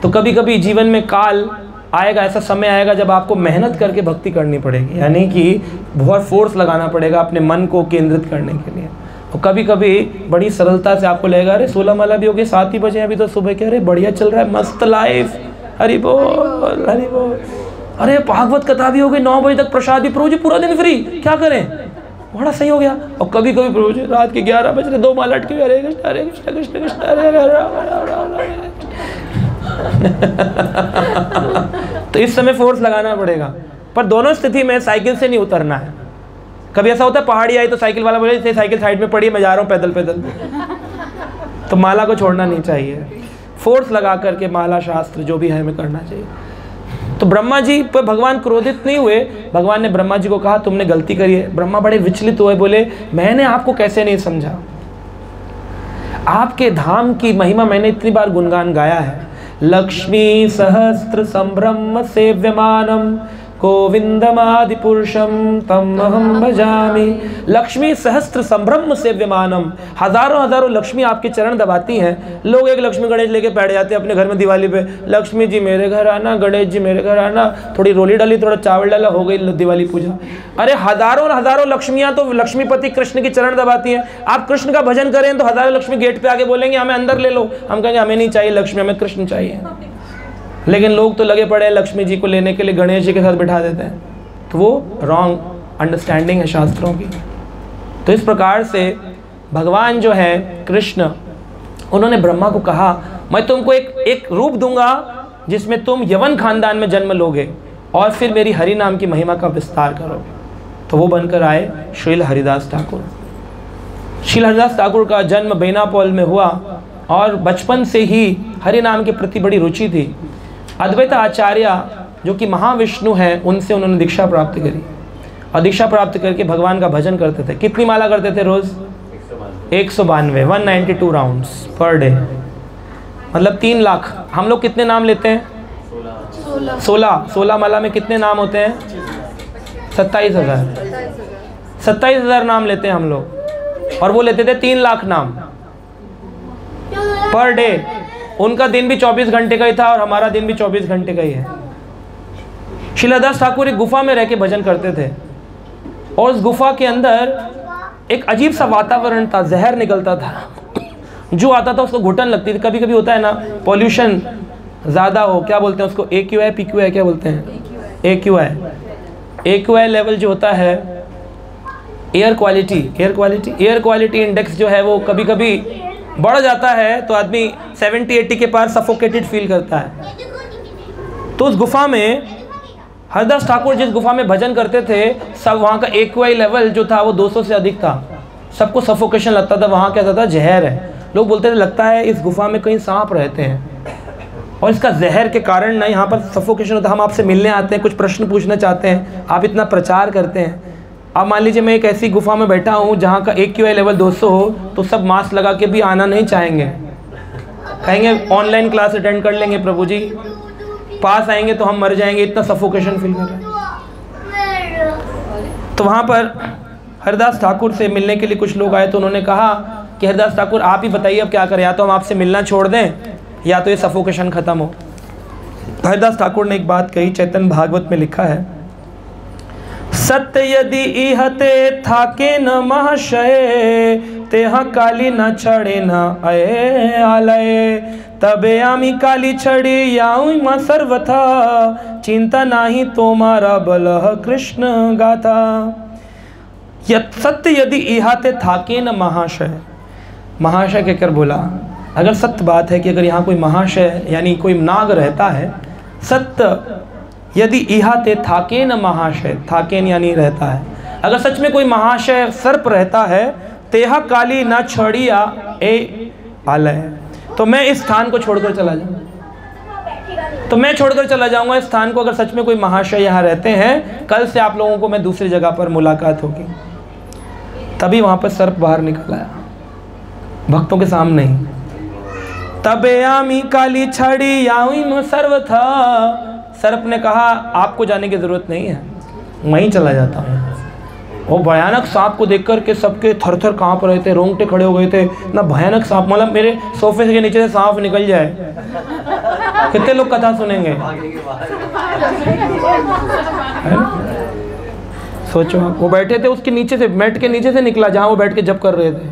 तो कभी कभी जीवन में काल आएगा, ऐसा समय आएगा जब आपको मेहनत करके भक्ति करनी पड़ेगी, यानी कि बहुत फोर्स लगाना पड़ेगा अपने मन को केंद्रित करने के लिए। और कभी कभी बड़ी सरलता से आपको लगेगा अरे 16 माला भी हो गई, 7 ही बजे अभी तो सुबह के, अरे बढ़िया चल रहा है, मस्त लाइफ, हरि बोल हरि बोल। अरे भागवत कथा भी हो गई, 9 बजे तक प्रसाद भी, प्रभु जी पूरा दिन फ्री, क्या करें, बड़ा सही हो गया। और कभी कभी प्रभु जी रात के 11 बज रहे, 2 माला अटकी, हरे कृष्ण कृष्ण कृष्ण हरे हरे। तो इस समय फोर्स लगाना पड़ेगा, पर दोनों स्थिति में साइकिल से नहीं उतरना है। कभी ऐसा होता है पहाड़ी आई तो साइकिल वाला बोले साइकिल साइड में पड़ी है, मैं जा रहा हूँ पैदल पैदल, तो माला को छोड़ना नहीं चाहिए, फोर्स लगा करके माला शास्त्र जो भी है हमें करना चाहिए। तो ब्रह्मा जी पर भगवान क्रोधित नहीं हुए, भगवान ने ब्रह्मा जी को कहा तुमने गलती करी है। ब्रह्मा बड़े विचलित हुए, बोले मैंने आपको कैसे नहीं समझा, आपके धाम की महिमा मैंने इतनी बार गुणगान गाया है। लक्ष्मी सहस्त्र संभ्रम सेव्यमानम गोविंदमादि पुरुषम तम अहम भजामि। लक्ष्मी सहस्त्र संभ्रम सेव्यमानम, हजारों हजारों लक्ष्मी आपके चरण दबाती हैं। लोग एक लक्ष्मी गणेश लेके बैठ जाते हैं अपने घर में दिवाली पे, लक्ष्मी जी मेरे घर आना, गणेश जी मेरे घर आना, थोड़ी रोली डाली, थोड़ा चावल डाला, हो गई दिवाली पूजा। अरे हजारों हजारों लक्ष्मियाँ तो लक्ष्मीपति कृष्ण की चरण दबाती हैं। आप कृष्ण का भजन करें तो हजारों लक्ष्मी गेट पे आके बोलेंगे हमें अंदर ले लो, हम कहेंगे हमें नहीं चाहिए लक्ष्मी, हमें कृष्ण चाहिए। लेकिन लोग तो लगे पड़े हैं लक्ष्मी जी को लेने के लिए गणेश जी के साथ बिठा देते हैं, तो वो रॉन्ग अंडरस्टैंडिंग है शास्त्रों की। तो इस प्रकार से भगवान जो है कृष्ण, उन्होंने ब्रह्मा को कहा मैं तुमको एक रूप दूंगा जिसमें तुम यवन खानदान में जन्म लोगे और फिर मेरी हरि नाम की महिमा का विस्तार करोगे। तो वो बनकर आए श्रील हरिदास ठाकुर। श्रील हरिदास ठाकुर का जन्म बेनापोल में हुआ और बचपन से ही हरि नाम के प्रति बड़ी रुचि थी। अद्वैत आचार्य जो कि महाविष्णु हैं उनसे उन्होंने दीक्षा प्राप्त करी और दीक्षा प्राप्त करके भगवान का भजन करते थे। कितनी माला करते थे रोज? 192 192 राउंड्स पर डे। मतलब 3 लाख। हम लोग कितने नाम लेते हैं? 16 माला में कितने नाम होते हैं? 27,000। 27,000 नाम लेते हैं हम लोग, और वो लेते थे 3 लाख नाम पर डे। उनका दिन भी 24 घंटे का ही था और हमारा दिन भी 24 घंटे का ही है। श्रील हरिदास ठाकुर एक गुफा में रह के भजन करते थे, और उस गुफा के अंदर एक अजीब सा वातावरण था, जहर निकलता था, जो आता था उसको घुटन लगती थी। कभी कभी होता है ना, पॉल्यूशन ज़्यादा हो, क्या बोलते हैं उसको, AQI PQI क्या बोलते हैं? AQI लेवल जो होता है, एयर क्वालिटी इंडेक्स जो है वो कभी कभी बढ़ जाता है, तो आदमी 70-80 के पार सफोकेटेड फील करता है। तो उस गुफा में हरिदास ठाकुर जिस गुफा में भजन करते थे, सब वहाँ का AQI लेवल जो था वो 200 से अधिक था। सबको सफोकेशन लगता था, वहाँ क्या था, जहर है। लोग बोलते थे लगता है इस गुफा में कहीं सांप रहते हैं, और इसका जहर के कारण ना यहाँ पर सफोकेशन होता है। हम आपसे मिलने आते हैं, कुछ प्रश्न पूछना चाहते हैं, आप इतना प्रचार करते हैं। अब मान लीजिए मैं एक ऐसी गुफा में बैठा हूँ जहाँ का AQI लेवल 200 हो, तो सब मास्क लगा के भी आना नहीं चाहेंगे, कहेंगे ऑनलाइन क्लास अटेंड कर लेंगे प्रभु जी, पास आएंगे तो हम मर जाएंगे, इतना सफोकेशन फील कर रहे हैं। तो वहाँ पर हरिदास ठाकुर से मिलने के लिए कुछ लोग आए, तो उन्होंने कहा कि हरिदास ठाकुर आप ही बताइए अब क्या करें, या तो हम आपसे मिलना छोड़ दें या तो ये सफोकेशन ख़त्म हो। हरिदास ठाकुर ने एक बात कही, चैतन्य भागवत में लिखा है, सत्य यदि इहते थाके न महाशय, तेहा काली न छड़े न अये आलय, तबे आमी काली छड़े याऊं मां सर्वथा, चिंता नाही तुम्हारा बलह कृष्ण गाथा। सत्य यदि इहाते थाके न महाशय, महाशय कहकर बोला, अगर सत्य बात है कि अगर यहाँ कोई महाशय यानी कोई नाग रहता है, सत्य यदि इहाते थाके न महाशय, थाकेन यानी रहता है, अगर सच में कोई महाशय सर्प रहता है, तेहा काली न छड़िया ए आलय, तो मैं इस स्थान को छोड़कर चला जाऊंगा, तो मैं छोड़कर चला जाऊंगा इस स्थान को। अगर सच में कोई महाशय यहाँ रहते हैं, कल से आप लोगों को मैं दूसरी जगह पर मुलाकात होगी। तभी वहाँ पर सर्प बाहर निकल आया, भक्तों के सामने ही। तबे आमी काली छड़ी याऊं सर्वथा, सर्प ने कहा आपको जाने की ज़रूरत नहीं है, मैं ही चला जाता हूँ। वो भयानक सांप को देखकर के सबके थर थर काँप रहे थे, रोंगटे खड़े हो गए थे ना। भयानक सांप, मतलब मेरे सोफे के नीचे से सांप निकल जाए, कितने लोग कथा सुनेंगे? सोचो, वो बैठे थे उसके नीचे से, मैट के नीचे से निकला जहाँ वो बैठ के जप कर रहे थे,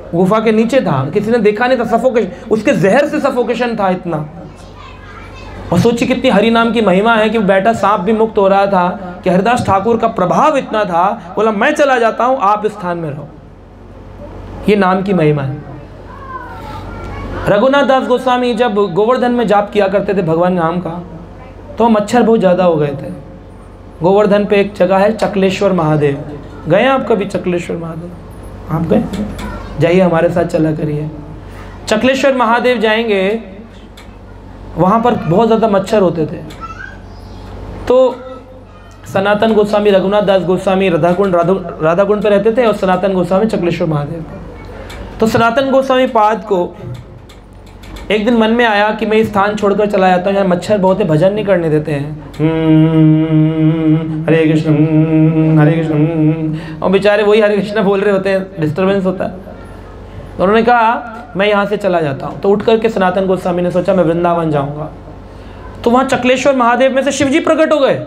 गुफा के नीचे था, किसी ने देखा नहीं था। सफोकेशन, उसके जहर से सफोकेशन था इतना। और सोचिए कितनी हरि नाम की महिमा है कि बैठा सांप भी मुक्त हो रहा था, कि हरिदास ठाकुर का प्रभाव इतना था, बोला मैं चला जाता हूं, आप इस स्थान में रहो। ये नाम की महिमा है। रघुनाथ दास गोस्वामी जब गोवर्धन में जाप किया करते थे भगवान नाम का, तो मच्छर बहुत ज़्यादा हो गए थे। गोवर्धन पे एक जगह है चकलेश्वर महादेव, गए आप कभी चकलेश्वर महादेव? आप गए? जाइए, हमारे साथ चला करिए। चकलेश्वर महादेव जाएंगे, वहाँ पर बहुत ज़्यादा मच्छर होते थे। तो सनातन गोस्वामी, रघुनाथ दास गोस्वामी राधाकुंड पे रहते थे, और सनातन गोस्वामी चकलेश्वर महादेव पे। तो सनातन गोस्वामी पाद को एक दिन मन में आया कि मैं इस स्थान छोड़कर चला जाता हूँ, यहाँ मच्छर बहुत है, भजन नहीं करने देते हैं, हरे कृष्ण, और बेचारे वही हरे कृष्ण बोल रहे होते हैं, डिस्टर्बेंस होता है। तो उन्होंने कहा मैं यहाँ से चला जाता हूँ। तो उठ करके सनातन गोस्वामी ने सोचा मैं वृंदावन जाऊँगा। तो वहाँ चकलेश्वर महादेव में से शिवजी प्रकट हो गए।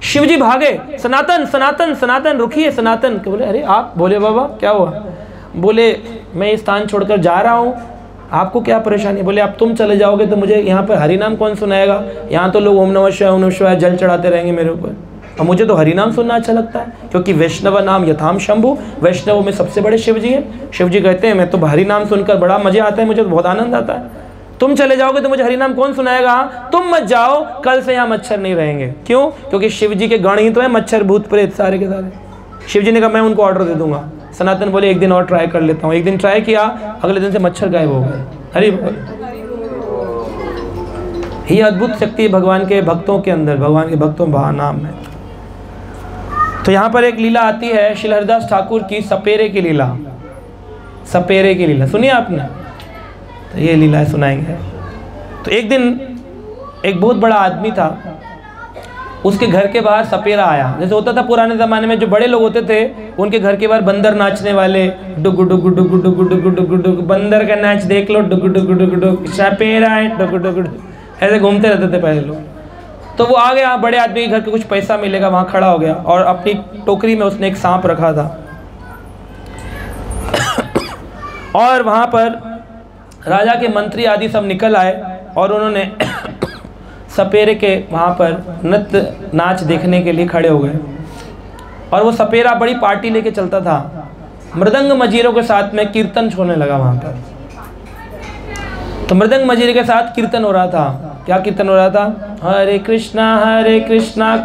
शिवजी भागे, सनातन सनातन सनातन, रुकिए सनातन। के बोले अरे आप? बोले बाबा क्या हुआ? बोले मैं इस स्थान छोड़कर जा रहा हूँ, आपको क्या परेशानी? बोले अब तुम चले जाओगे तो मुझे यहाँ पर हरिनाम कौन सुनाएगा? यहाँ तो लोग ओम नमः शिवाय जल चढ़ाते रहेंगे मेरे ऊपर, और मुझे तो हरिनाम सुनना अच्छा लगता है, क्योंकि वैष्णव नाम यथाम शंभु, वैष्णव में सबसे बड़े शिव जी हैं। शिव जी कहते हैं मैं तो हरिनाम सुनकर बड़ा मज़ा आता है, मुझे तो बहुत आनंद आता है। तुम चले जाओगे तो मुझे हरिनाम कौन सुनाएगा? तुम मत जाओ, कल से यहाँ मच्छर नहीं रहेंगे। क्यों? क्योंकि शिव जी के गण ही तो है मच्छर भूत प्रेत सारे के सारे। शिव जी ने कहा मैं उनको ऑर्डर दे दूंगा। सनातन बोले एक दिन और ट्राई कर लेता हूँ। एक दिन ट्राई किया, अगले दिन से मच्छर गायब हो गए। हरि बोल। ये अद्भुत शक्ति है भगवान के भक्तों के अंदर, भगवान के भक्तों नाम में। तो यहाँ पर एक लीला आती है श्री हरिदास ठाकुर की, सपेरे की लीला। सपेरे की लीला सुनिए आपने? तो ये लीलाएं सुनाएंगे। तो एक दिन एक बहुत बड़ा आदमी था, उसके घर के बाहर सपेरा आया। जैसे होता था पुराने ज़माने में, जो बड़े लोग होते थे उनके घर के बाहर बंदर नाचने वाले, डुगु डुगु डुगु डुगु डुगु डुगु डुगु, बंदर का नाच देख लो, डुगु डुगु डुगु डुगु, सपेरा है डुगु डुगु, ऐसे घूमते रहते थे पहले लोग। तो वो आ गया, बड़े आदमी के घर के कुछ पैसा मिलेगा, वहाँ खड़ा हो गया और अपनी टोकरी में उसने एक सांप रखा था। और वहाँ पर राजा के मंत्री आदि सब निकल आए और उन्होंने सपेरे के वहाँ पर नृत्य नाच देखने के लिए खड़े हो गए। और वो सपेरा बड़ी पार्टी लेके चलता था, मृदंग मजीरों के साथ में कीर्तन होने लगा वहाँ पर। तो मृदंग मजीरे के साथ कीर्तन हो रहा था। क्या कीर्तन हो रहा था? हरे कृष्णा कृष्णा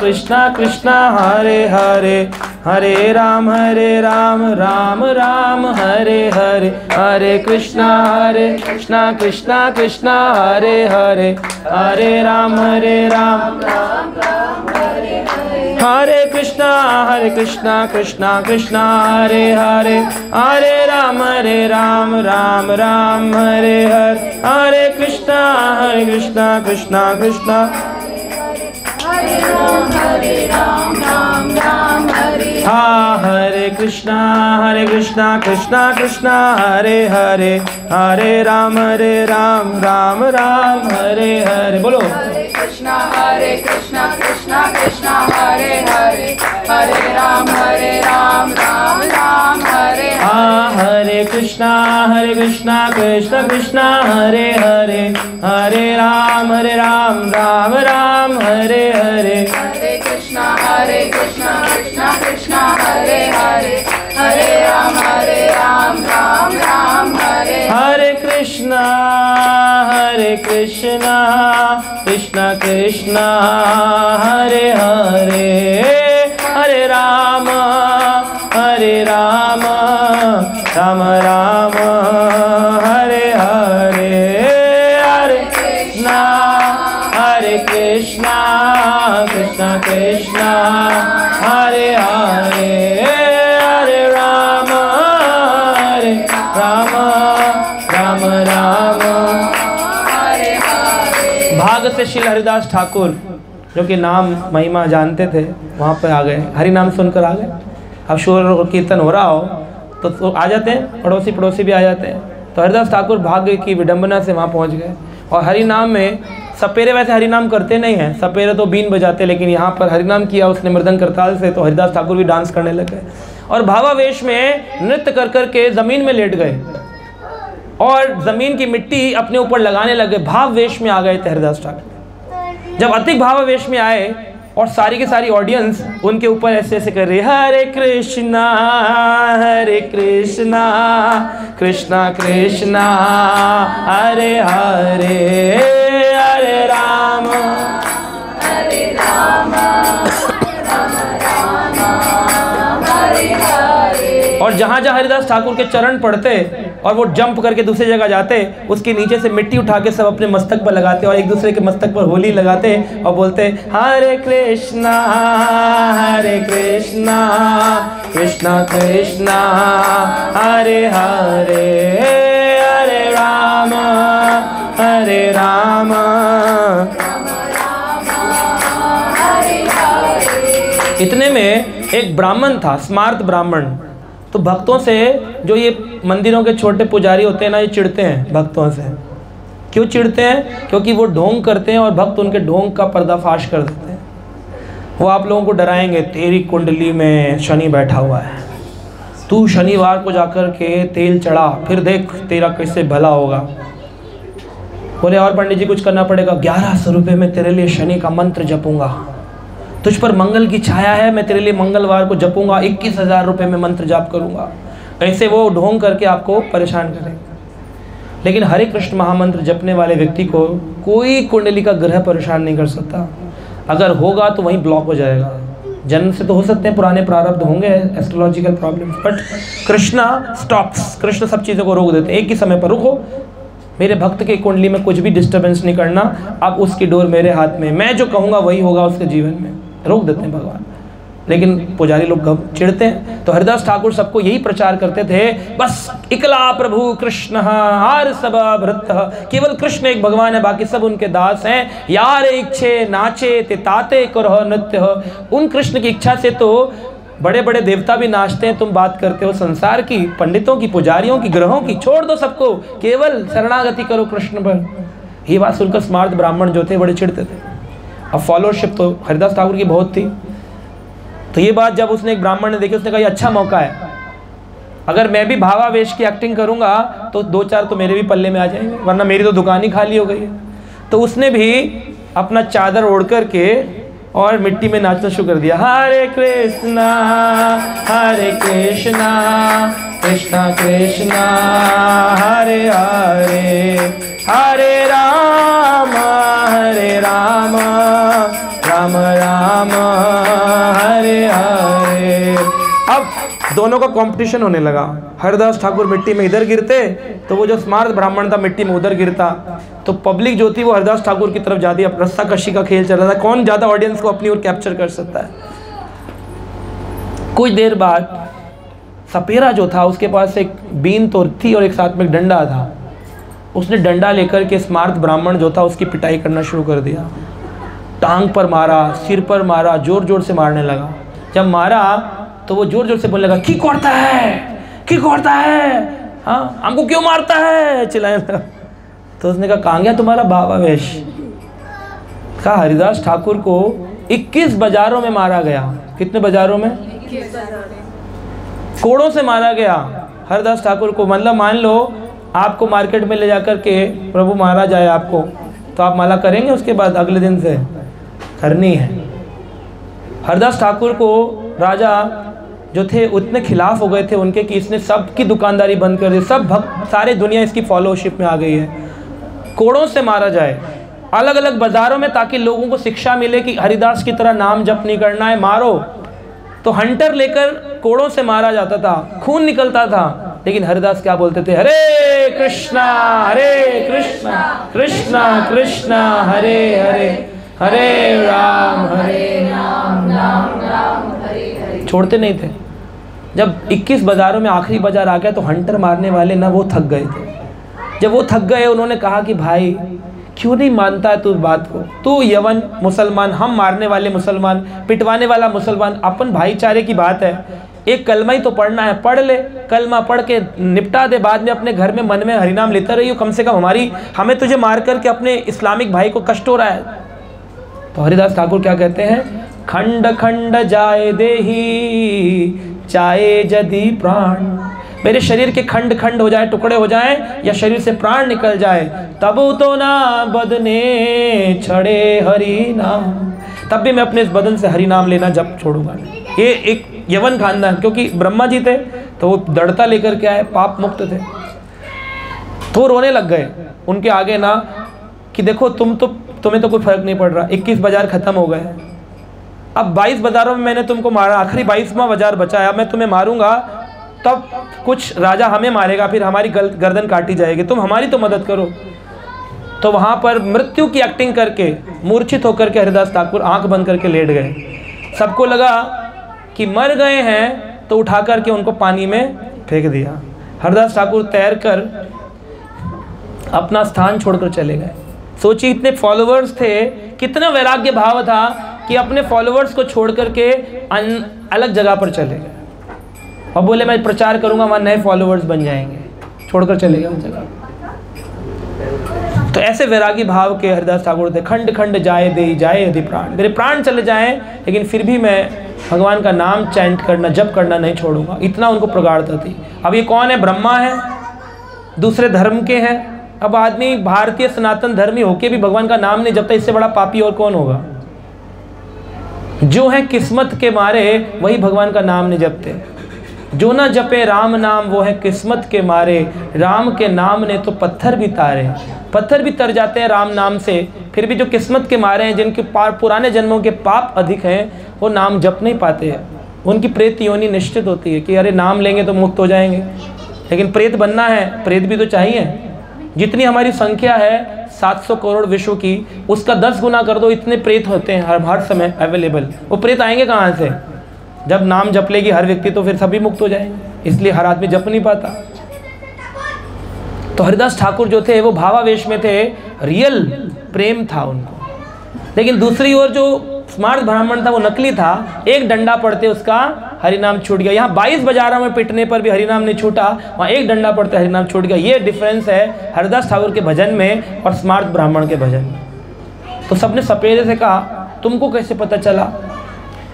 कृष्णा हरे हरे, हरे राम राम राम हरे हरे, हरे कृष्णा कृष्णा कृष्णा हरे हरे, हरे राम हरे कृष्णा कृष्णा कृष्णा हरे हरे, हरे राम राम हरे हरे, हरे कृष्णा कृष्णा कृष्णा हरे राम राम हरे, हरे कृष्णा कृष्णा कृष्णा हरे हरे, हरे राम राम हरे हरे। बोलो हरे कृष्णा कृष्णा कृष्णा हरे हरे, हरे राम राम हरे हरे। हरे कृष्णा कृष्णा कृष्णा हरे हरे, हरे राम राम हरे हरे। हरे कृष्णा कृष्णा कृष्णा हरे हरे, हरे राम राम हरे। हरे कृष्णा कृष्णा कृष्णा हरे हरे, हरे राम राम राम हरे हरे। हरे कृष्णा कृष्णा कृष्णा हरे हरे, हरे राम राम हरे हरे। भाग से श्री हरिदास ठाकुर जो कि नाम महिमा जानते थे वहाँ पे आ गए, हरि नाम सुनकर आ गए। अब शोर और कीर्तन हो रहा हो तो आ जाते हैं, पड़ोसी भी आ जाते हैं। तो हरिदास ठाकुर भाग्य की विडंबना से वहाँ पहुँच गए। और हरि नाम में सपेरे वैसे हरि नाम करते नहीं हैं, सपेरे तो बीन बजाते, लेकिन यहाँ पर हरि नाम किया उसने मृदंग करताल से, तो हरिदास ठाकुर भी डांस करने लगे और भावावेश में नृत्य कर कर के ज़मीन में लेट गए और ज़मीन की मिट्टी अपने ऊपर लगाने लगे। भाव वेश में आ गए थे हरिदास ठाकुर। जब अधिक भावावेश में आए और सारी की सारी ऑडियंस उनके ऊपर ऐसे ऐसे कर रही है, हरे कृष्णा कृष्णा कृष्णा हरे हरे, हरे राम राम हरे हरे। और जहाँ जहाँ हरिदास ठाकुर के चरण पड़ते और वो जंप करके दूसरी जगह जाते, उसके नीचे से मिट्टी उठा के सब अपने मस्तक पर लगाते और एक दूसरे के मस्तक पर होली लगाते और बोलते हरे कृष्णा कृष्णा कृष्णा हरे हरे, हरे राम इतने में एक ब्राह्मण था, स्मार्त ब्राह्मण। तो भक्तों से, जो ये मंदिरों के छोटे पुजारी होते हैं ना, ये चिढ़ते हैं भक्तों से। क्यों चिढ़ते हैं? क्योंकि वो ढोंग करते हैं और भक्त उनके ढोंग का पर्दाफाश कर देते हैं। वो आप लोगों को डराएंगे, तेरी कुंडली में शनि बैठा हुआ है, तू शनिवार को जाकर के तेल चढ़ा, फिर देख तेरा कैसे भला होगा। बोले और पंडित जी कुछ करना पड़ेगा? 1100 रुपये में तेरे लिए शनि का मंत्र जपूंगा, तुझ पर मंगल की छाया है, मैं तेरे लिए मंगलवार को जपूंगा, 21,000 रुपये में मंत्र जाप करूंगा। ऐसे वो ढोंग करके आपको परेशान करेंगे। लेकिन हरे कृष्ण महामंत्र जपने वाले व्यक्ति को कोई कुंडली का ग्रह परेशान नहीं कर सकता। अगर होगा तो वहीं ब्लॉक हो जाएगा। जन्म से तो हो सकते हैं, पुराने प्रारब्ध होंगे, astrological problems, but Krishna stops, Krishna सब चीज़ों को रोक देते हैं। एक ही समय पर रुको, मेरे भक्त के कुंडली में कुछ भी डिस्टर्बेंस नहीं करना, अब उसकी डोर मेरे हाथ में, मैं जो कहूँगा वही होगा उसके जीवन में, रोक देते हैं भगवान। लेकिन पुजारी लोग चिढ़ते हैं। तो हरिदास ठाकुर सबको यही प्रचार करते थे, बस इकला प्रभु कृष्ण हार सब भृत, केवल कृष्ण एक भगवान है, बाकी सब उनके दास हैं। यार इच्छे नाचे ते ताते करह नृत्य, उन कृष्ण की इच्छा से तो बड़े बड़े देवता भी नाचते हैं। तुम बात करते हो संसार की, पंडितों की, पुजारियों की, ग्रहों की, छोड़ दो सबको, केवल शरणागति करो कृष्ण पर। ये बात सुनकर स्मार्त ब्राह्मण जो थे बड़े चिढ़ते थे। अब फॉलोअरशिप तो हरिदास ठाकुर की बहुत थी। तो ये बात जब उसने एक ब्राह्मण ने देखी, उसने कहा ये अच्छा मौका है, अगर मैं भी भावावेश की एक्टिंग करूंगा तो 2-4 तो मेरे भी पल्ले में आ जाएंगे, वरना मेरी तो दुकान ही खाली हो गई है। तो उसने भी अपना चादर ओढ़ करके और मिट्टी में नाचना शुरू कर दिया। हरे कृष्णा कृष्णा कृष्णा हरे हरे, हरे राम राम राम हरे हरे। अब दोनों का कंपटीशन होने लगा। हरिदास ठाकुर मिट्टी में इधर गिरते तो वो जो स्मार्त ब्राह्मण था मिट्टी में उधर गिरता। तो पब्लिक जो थी वो हरिदास ठाकुर की तरफ जाती। अब रस्सा कशी का खेल चल रहा था, कौन ज़्यादा ऑडियंस को अपनी ओर कैप्चर कर सकता है। कुछ देर बाद सपेरा जो था उसके पास एक बीन तो थी और एक साथ में एक डंडा था। उसने डंडा लेकर के स्मार्त ब्राह्मण जो था उसकी पिटाई करना शुरू कर दिया। टांग पर मारा, सिर पर मारा, जोर जोर से मारने लगा। जब मारा तो वो जोर जोर से बोलने लगा, की करता है, हाँ हमको क्यों मारता है, चिल्लाने लगा। तो उसने कहा, कहाँ गया तुम्हारा भावावेश? कहा हरिदास ठाकुर को 21 बाजारों में मारा गया। कितने बाजारों में? कोड़ों से मारा गया हरिदास ठाकुर को। मतलब मान लो आपको मार्केट में ले जाकर के प्रभु मारा जाए आपको, तो आप माला करेंगे उसके बाद? अगले दिन से करनी है। हरिदास ठाकुर को राजा जो थे उतने खिलाफ हो गए थे उनके कि इसने सबकी दुकानदारी बंद कर दी, सब भक्त, सारे दुनिया इसकी फॉलोशिप में आ गई है। कोड़ों से मारा जाए अलग अलग बाजारों में, ताकि लोगों को शिक्षा मिले कि हरिदास की तरह नाम जप नहीं करना है, मारो। तो हंटर लेकर कोड़ों से मारा जाता था, खून निकलता था। लेकिन हरिदास क्या बोलते थे? हरे कृष्णा कृष्णा कृष्णा हरे हरे, हरे राम राम राम हरे हरे। छोड़ते नहीं थे। जब 21 बाजारों में आखिरी बाजार आ गया तो हंटर मारने वाले ना वो थक गए थे। जब वो थक गए उन्होंने कहा कि भाई क्यों नहीं मानता है तू बात को? तू यवन मुसलमान, हम मारने वाले मुसलमान, पिटवाने वाला मुसलमान, अपन भाईचारे की बात है। एक कलमा ही तो पढ़ना है, पढ़ ले, कलमा पढ़ के निपटा दे, बाद में अपने घर में मन में हरिनाम लेता रहियो। कम से कम हमें तुझे मार करके अपने इस्लामिक भाई को कष्ट हो रहा है। तो हरिदास ठाकुर क्या कहते हैं? खंड खंड जाए देही चाहे जदि प्राण, मेरे शरीर के खंड खंड हो जाए, टुकड़े हो जाए, या शरीर से प्राण निकल जाए, तब तो ना बदने छड़े हरि नाम, तब भी मैं अपने इस बदन से हरि नाम लेना जब छोड़ूंगा। ये एक यवन खानदान, क्योंकि ब्रह्मा जी थे तो वो दृढ़ता लेकर के आए, पाप मुक्त थे। तो रोने लग गए उनके आगे ना कि देखो तुम्हें तो कोई फर्क नहीं पड़ रहा। 21 बाजार खत्म हो गए, अब 22 बाजारों में मैंने तुमको मारा, आखिरी 22वां बाजार बचा है, अब मैं तुम्हें मारूंगा तब कुछ राजा हमें मारेगा, फिर हमारी गर्दन काटी जाएगी, तुम हमारी तो मदद करो। तो वहाँ पर मृत्यु की एक्टिंग करके मूर्छित होकर के हरिदास ठाकुर आंख बंद करके लेट गए। सबको लगा कि मर गए हैं, तो उठा करके उनको पानी में फेंक दिया। हरिदास ठाकुर तैर कर अपना स्थान छोड़कर चले गए। सोचिए इतने फॉलोअर्स थे, कितना वैराग्य भाव था कि अपने फॉलोअर्स को छोड़ करके अलग जगह पर चले गए और बोले मैं प्रचार करूंगा, वहाँ नए फॉलोअर्स बन जाएंगे, छोड़कर चले गए उस जगह। तो ऐसे वैरागी भाव के हरिदास ठाकुर थे। खंड खंड जाए दे जाए यदि प्राण, मेरे प्राण चले जाएं लेकिन फिर भी मैं भगवान का नाम चैंट करना, जप करना नहीं छोड़ूंगा, इतना उनको प्रगाढ़ता थी। अब ये कौन है? ब्रह्मा है, दूसरे धर्म के हैं। अब आदमी भारतीय सनातन धर्मी होके भी भगवान का नाम नहीं जपता, इससे बड़ा पापी और कौन होगा? जो है किस्मत के मारे वही भगवान का नाम नहीं जपते। जो ना जपे राम नाम वो है किस्मत के मारे, राम के नाम ने तो पत्थर भी तारे। पत्थर भी तर जाते हैं राम नाम से, फिर भी जो किस्मत के मारे हैं, जिनके पुराने जन्मों के पाप अधिक हैं, वो नाम जप नहीं पाते हैं। उनकी प्रेत योनि निश्चित होती है कि अरे नाम लेंगे तो मुक्त हो जाएंगे, लेकिन प्रेत बनना है, प्रेत भी तो चाहिए। जितनी हमारी संख्या है 700 करोड़ विश्व की, उसका 10 गुना कर दो, इतने प्रेत होते हैं हर समय अवेलेबल। वो प्रेत आएंगे कहाँ से? जब नाम जप लेगी हर व्यक्ति तो फिर सभी मुक्त हो जाएंगे, इसलिए हर आदमी जप नहीं पाता। तो हरिदास ठाकुर जो थे वो भावावेश में थे, रियल प्रेम था उनको। लेकिन दूसरी ओर जो स्मार्ट ब्राह्मण था वो नकली था, एक डंडा पड़ते उसका हरिनाम छूट गया। यहाँ 22 बाजारों में पिटने पर भी हरिनाम नहीं छूटा, वहाँ एक डंडा पड़ते हरिनाम छूट गया। ये डिफरेंस है हरिदास ठाकुर के भजन में और स्मार्ट ब्राह्मण के भजन में। तो सबने सपेरे से कहा तुमको कैसे पता चला?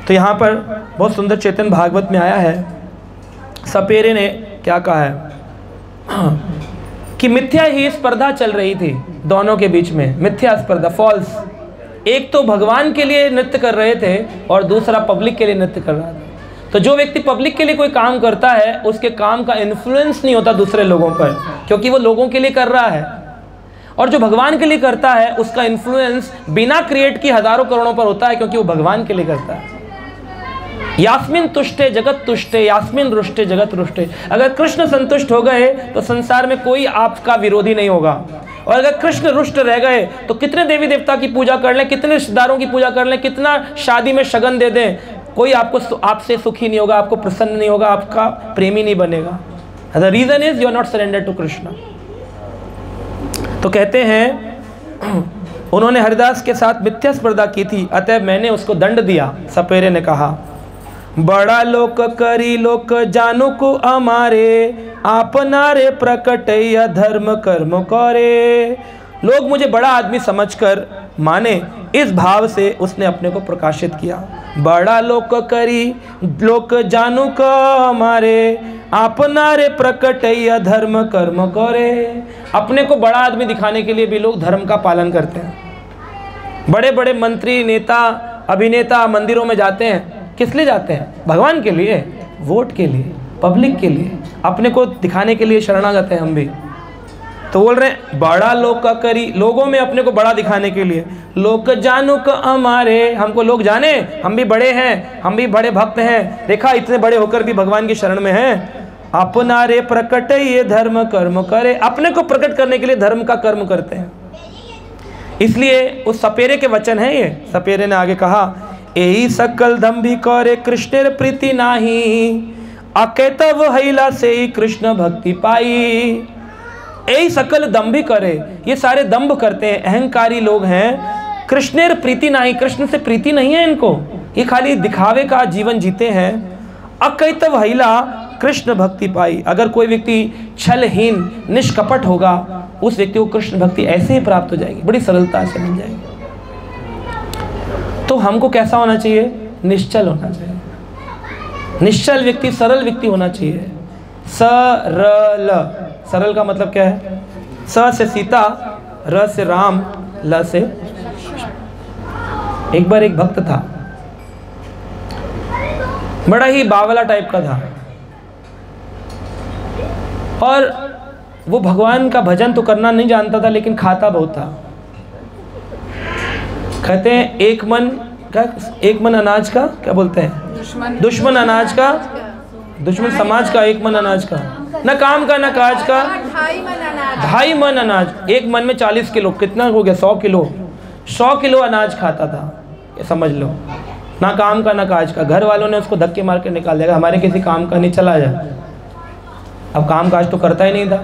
तो यहाँ पर बहुत सुंदर चेतन भागवत में आया है, सपेरे ने क्या कहा है कि मिथ्या ही स्पर्धा चल रही थी दोनों के बीच में, मिथ्या स्पर्धा, फॉल्स। एक तो भगवान के लिए नृत्य कर रहे थे और दूसरा पब्लिक के लिए नृत्य कर रहा था। तो जो व्यक्ति पब्लिक के लिए कोई काम करता है उसके काम का इन्फ्लुएंस नहीं होता दूसरे लोगों पर, क्योंकि वो लोगों के लिए कर रहा है। और जो भगवान के लिए करता है उसका इन्फ्लुएंस बिना क्रिएट की हजारों करोड़ों पर होता है, क्योंकि वो भगवान के लिए करता है। यास्मिन तुष्टे जगत तुष्टे, यास्मिन रुष्टे जगत रुष्टे। अगर कृष्ण संतुष्ट हो गए तो संसार में कोई आपका विरोधी नहीं होगा, और अगर कृष्ण रुष्ट रह गए तो कितने देवी देवता की पूजा कर लें, कितने रिश्तेदारों की पूजा कर लें, कितना शादी में शगन दे दें, कोई आपसे सुखी नहीं होगा, आपको प्रसन्न नहीं होगा, आपका प्रेमी नहीं बनेगा। The reason is you are not surrender to Krishna. तो कहते हैं उन्होंने हरिदास के साथ मिथ्या स्पर्धा की थी, अतः मैंने उसको दंड दिया। सपेरे ने कहा बड़ा लोक करी लोक जानू को हमारे, आपनारे प्रकट या धर्म कर्म करे। लोग मुझे बड़ा आदमी समझकर माने, इस भाव से उसने अपने को प्रकाशित किया। बड़ा लोक करी लोक जानू को हमारे, आपनारे प्रकट या धर्म कर्म करे। अपने को बड़ा आदमी दिखाने के लिए भी लोग धर्म का पालन करते हैं। बड़े बड़े मंत्री, नेता, अभिनेता मंदिरों में जाते हैं, किस लिए जाते हैं? भगवान के लिए, वोट के लिए, पब्लिक के लिए, अपने को दिखाने के लिए शरणागत हैं हम भी। तो बोल रहे हैं बड़ा लोक का करी, लोगों में अपने को बड़ा दिखाने के लिए। लोक जानू का हमारे, हमको लोग जाने हम भी बड़े हैं, हम भी बड़े भक्त हैं, देखा इतने बड़े होकर भी भगवान की शरण में हैं। अपनारे प्रकट ये धर्म कर्म करे, अपने को प्रकट करने के लिए धर्म का कर्म करते हैं। इसलिए उस सपेरे के वचन है ये। सपेरे ने आगे कहा एही सकल दंभी करे कृष्णेर प्रीति नाही, अकेतव हैला से ही कृष्ण भक्ति पाई। यही सकल दंभी करे, ये सारे दंभ करते हैं, अहंकारी लोग हैं। कृष्णेर प्रीति नहीं, कृष्ण से प्रीति नहीं है इनको, ये खाली दिखावे का जीवन जीते हैं। अकैतव हैला कृष्ण भक्ति पाई। अगर कोई व्यक्ति छलहीन निष्कपट होगा, उस व्यक्ति को कृष्ण भक्ति ऐसे ही प्राप्त हो जाएगी, बड़ी सरलता से मिल जाएगी। तो हमको कैसा होना चाहिए? निश्चल होना चाहिए। निश्चल व्यक्ति, सरल व्यक्ति होना चाहिए। सरल, सरल का मतलब क्या है? स से सीता, र से राम, ल से। एक बार एक भक्त था, बड़ा ही बावला टाइप का था, और वो भगवान का भजन तो करना नहीं जानता था, लेकिन खाता बहुत था। कहते हैं एक मन अनाज का, क्या बोलते हैं? दुश्मन अनाज का, दुश्मन समाज का, एक मन अनाज का, न काम का न काज का, 2.5 मन अनाज। एक मन में 40 किलो, कितना हो गया? 100 किलो। 100 किलो अनाज खाता था, ये समझ लो। ना काम का ना काज का। घर वालों ने उसको धक्के मार के निकाल दिया, हमारे किसी काम का नहीं, चला जाए। अब काम काज तो करता ही नहीं था।